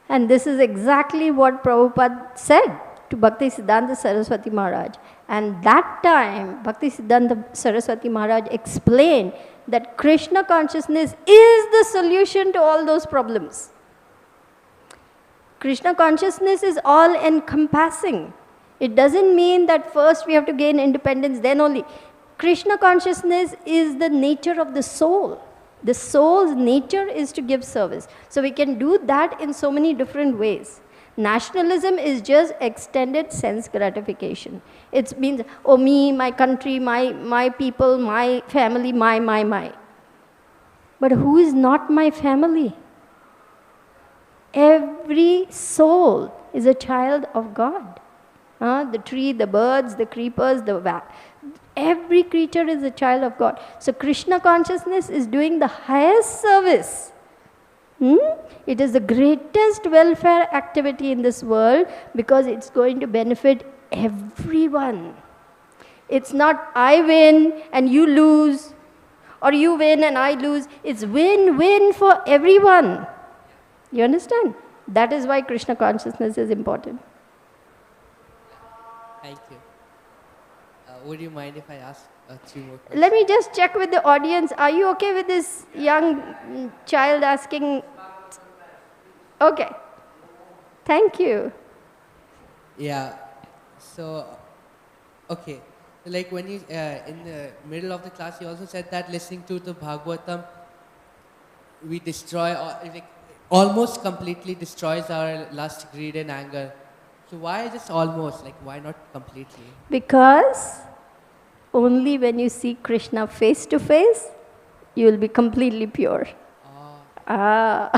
And this is exactly what Prabhupada said to Bhaktisiddhanta Saraswati Maharaj. And that time, Bhaktisiddhanta Saraswati Maharaj explained that Krishna consciousness is the solution to all those problems. Krishna consciousness is all encompassing. It doesn't mean that first we have to gain independence, then only. Krishna consciousness is the nature of the soul. The soul's nature is to give service. So we can do that in so many different ways. Nationalism is just extended sense gratification. It means, oh, me, my country, my people, my family, my. But who is not my family? Every soul is a child of God. The tree, the birds, the creepers, every creature is a child of God. So Krishna consciousness is doing the highest service. It is the greatest welfare activity in this world because it's going to benefit everyone. It's not I win and you lose, or you win and I lose. It's win-win for everyone. You understand? That is why Krishna consciousness is important. Thank you. Would you mind if I ask 3 more questions? Let me just check with the audience. Are you okay with this young child asking? Okay. Thank you. Yeah. So, okay. Like when you, in the middle of the class, you also said that listening to the Bhagavatam, we destroy, like, almost completely destroys our lust, greed and anger. So why just almost? Like why not completely? Because only when you see Krishna face to face, you will be completely pure. So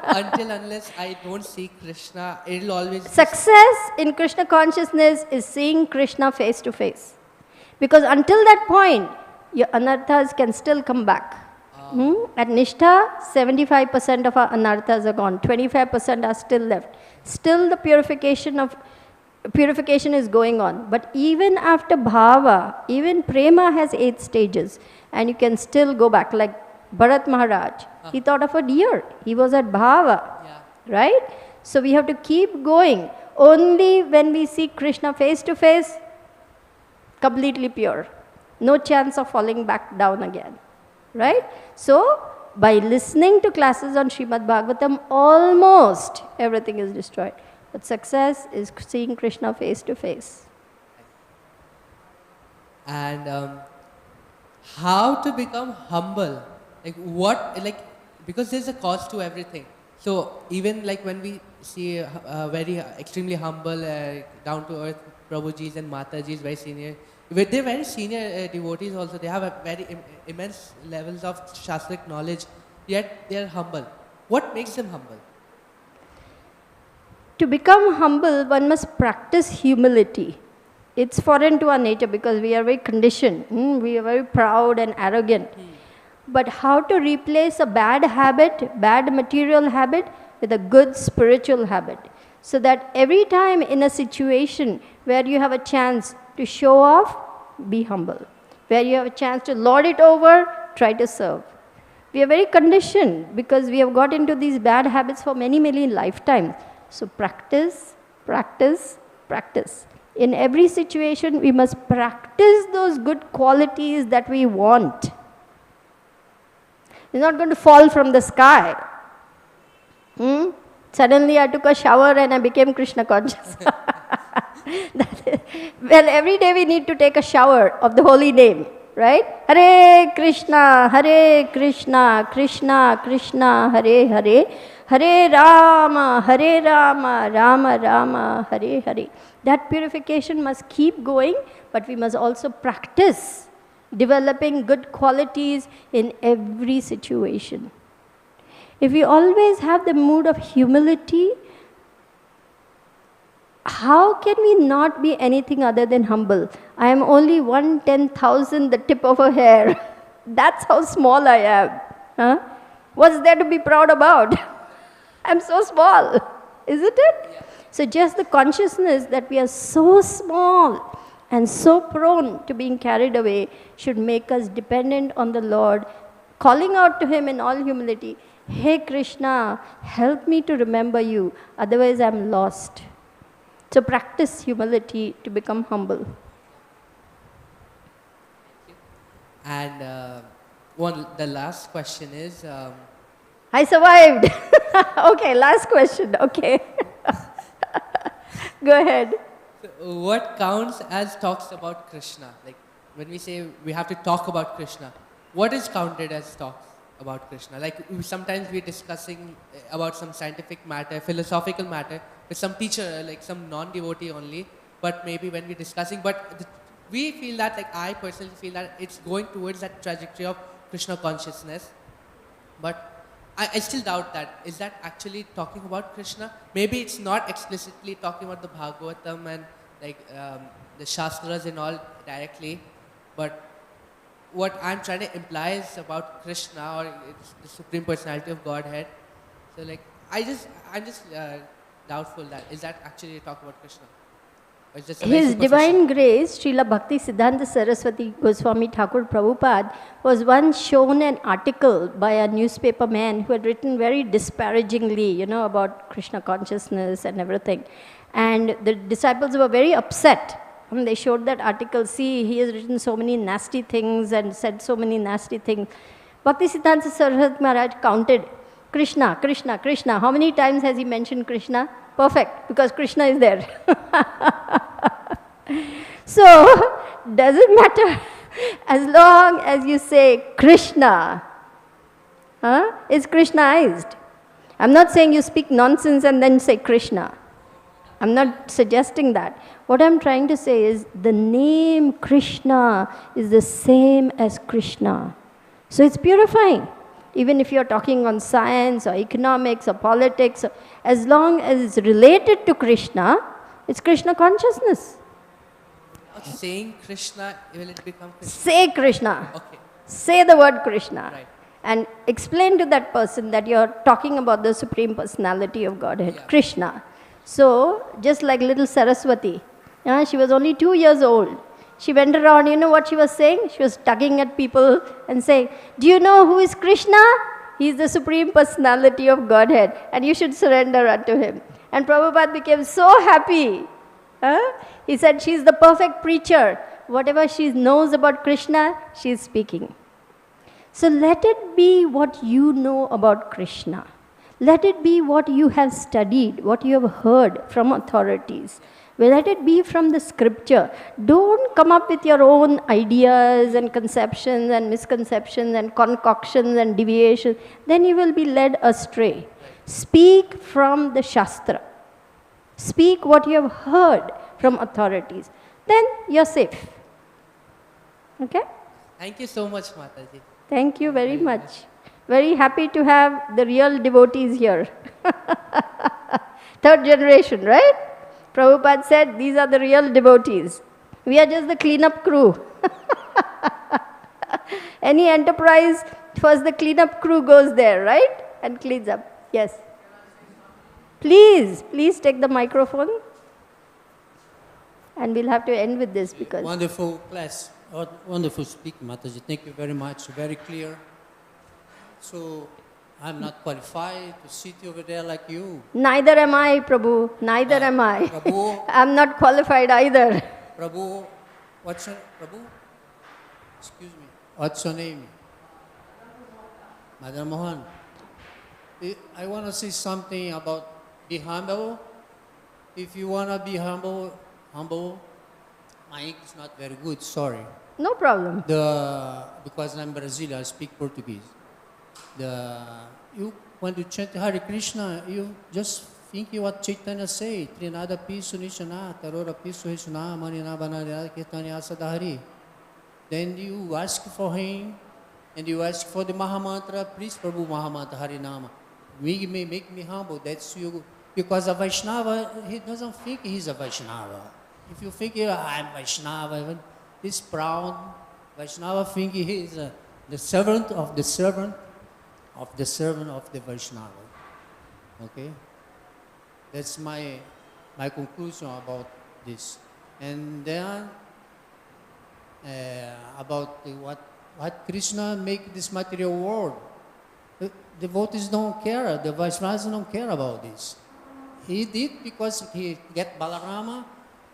until unless I don't see Krishna, it'll always... Success in Krishna consciousness is seeing Krishna face to face. Because until that point, your anarthas can still come back. At Nishtha, 75% of our anarthas are gone, 25% are still left. Still the purification is going on. But even after bhava, even prema has 8 stages, and you can still go back. Like Bharat Maharaj, he thought of a deer. He was at bhava, right? So we have to keep going. Only when we see Krishna face to face, completely pure. No chance of falling back down again, right? So, by listening to classes on Srimad-Bhāgavatam, almost everything is destroyed. But success is seeing Krishna face to face. And how to become humble? Because there's a cost to everything. So even like when we see very extremely humble, down to earth Prabhujis and Matajis, very senior, they're very senior devotees also. They have a very immense levels of shastric knowledge, yet they're humble. What makes them humble? To become humble, one must practice humility. It's foreign to our nature because we are very conditioned. We are very proud and arrogant. But how to replace a bad habit, bad material habit, with a good spiritual habit? So that every time in a situation where you have a chance to show off, be humble. Where you have a chance to lord it over, try to serve. We are very conditioned because we have got into these bad habits for many, many lifetimes. So practice, practice, practice. In every situation, we must practice those good qualities that we want. It's not going to fall from the sky. Suddenly I took a shower and I became Krishna conscious. Well, every day we need to take a shower of the holy name, right? Hare Krishna, Krishna Krishna, Hare Hare, Hare Rama, Rama Rama, Hare Hare. That purification must keep going, but we must also practice developing good qualities in every situation. If we always have the mood of humility, how can we not be anything other than humble? I am only 1/10,000, the tip of a hair. That's how small I am. What's there to be proud about? I'm so small, isn't it? Yeah. So just the consciousness that we are so small and so prone to being carried away should make us dependent on the Lord, calling out to Him in all humility, "Hey Krishna, help me to remember you, otherwise I'm lost." So practice humility to become humble. And the last question is... I survived. Okay, last question. Okay. Go ahead. So what counts as talks about Krishna? Like when we say we have to talk about Krishna, what is counted as talks about Krishna? Like sometimes we're discussing about some scientific matter, philosophical matter, with some teacher, like some non-devotee only, but maybe when we're discussing, we feel that, like I personally feel that it's going towards that trajectory of Krishna consciousness, but I still doubt that. Is that actually talking about Krishna? Maybe it's not explicitly talking about the Bhagavatam and like the Shastras and all directly, but what I'm trying to imply is about Krishna, or it's the Supreme Personality of Godhead. So like, I'm just doubtful that, is that actually talk about Krishna? Or is just His Divine Grace, Srila Bhakti Siddhanta Saraswati Goswami Thakur Prabhupada, was once shown an article by a newspaper man who had written very disparagingly, about Krishna consciousness and everything. And the disciples were very upset. And they showed that article, see, he has written so many nasty things and said so many nasty things. Bhakti Siddhanta Saraswati Maharaj counted, Krishna, Krishna, Krishna. How many times has he mentioned Krishna? Perfect, because Krishna is there. So, doesn't matter. As long as you say Krishna, it's Krishnaized. I'm not saying you speak nonsense and then say Krishna. I'm not suggesting that. What I'm trying to say is the name Krishna is the same as Krishna. So it's purifying. Even if you're talking on science or economics or politics, as long as it's related to Krishna, it's Krishna consciousness. saying Krishna, will it become Krishna? Say Krishna. Okay. Say the word Krishna. Right. And explain to that person that you're talking about the Supreme Personality of Godhead, Yeah. Krishna. So, just like little Saraswati, she was only 2 years old. She went around, you know what she was saying? She was tugging at people and saying, do you know who is Krishna? He is the Supreme Personality of Godhead and you should surrender unto him. And Prabhupada became so happy. He said, she is the perfect preacher. Whatever she knows about Krishna, she is speaking. So let it be what you know about Krishna. Let it be what you have studied, what you have heard from authorities. Let it be from the scripture. Don't come up with your own ideas and conceptions and misconceptions and concoctions and deviations. Then you will be led astray. Speak from the Shastra. Speak what you have heard from authorities. Then you're safe. Okay? Thank you so much, Mataji. Thank you very much. Very happy to have the real devotees here. Third generation, right? Prabhupada said, these are the real devotees. We are just the cleanup crew. Any enterprise, first the cleanup crew goes there, right? And cleans up. Yes. Please take the microphone. And we'll have to end with this because... Wonderful class. Wonderful speaking, Mataji. Thank you very much. Very clear. So, I'm not qualified to sit over there like you. Neither am I, Prabhu. Neither am I. Prabhu, I'm not qualified either. Prabhu, what's your Prabhu? Excuse me. What's your name? Madam Mohan. I want to say something about be humble. If you want to be humble. My English is not very good. Sorry. No problem. Because I'm Brazilian, I speak Portuguese. When you chant Hare Krishna, you just think what Chaitanya say. Trinada pisu nishana, tarora pisu hishana, manina banana, kirtanya asadahari. Then you ask for him, and you ask for the Mahamantra, please Prabhu Mahamantra Harinama. Make me humble, that's you. Because a Vaishnava, he doesn't think he's a Vaishnava. If you think I'm Vaishnava, he's proud. Vaishnava think he is the servant of the servant of the servant of the Vaishnava. Okay? That's my conclusion about this. And then about what Krishna make this material world. The devotees don't care. The Vaishnavas don't care about this. He did because he get Balarama,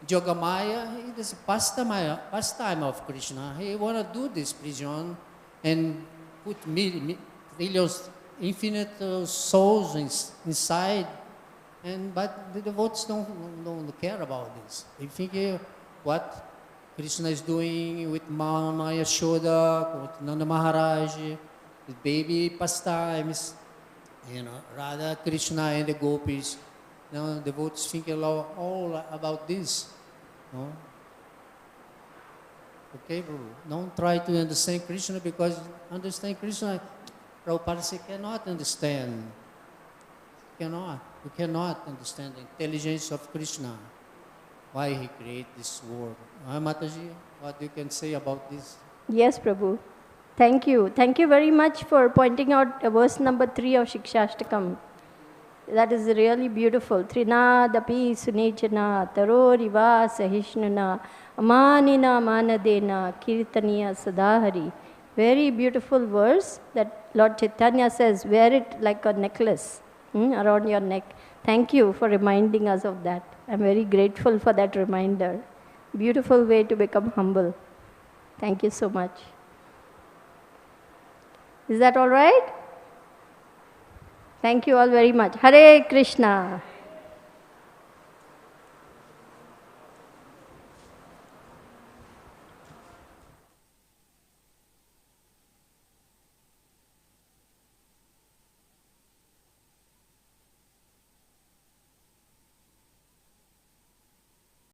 Yogamaya. It is a pastime of Krishna. He want to do this prison and put millions, infinite souls inside. But the devotees don't care about this. They think what Krishna is doing with Maya Yashoda, with Nanda Maharaj, with baby pastimes, Radha, Krishna and the gopis. Devotees think all about this. No? Okay, bro. Don't try to understand Krishna because understand Krishna, Prabhupada said, cannot understand. You cannot understand the intelligence of Krishna. Why he created this world. Mataji, what you can say about this? Yes, Prabhu. Thank you. Thank you very much for pointing out verse number 3 of Shikshashtakam. That is really beautiful. Trinadapi sunechana taroriva sahishnuna amanina manadena kirtaniya sadahari. Very beautiful verse that Lord Chaitanya says, wear it like a necklace around your neck. Thank you for reminding us of that. I'm very grateful for that reminder. Beautiful way to become humble. Thank you so much. Is that all right? Thank you all very much. Hare Krishna.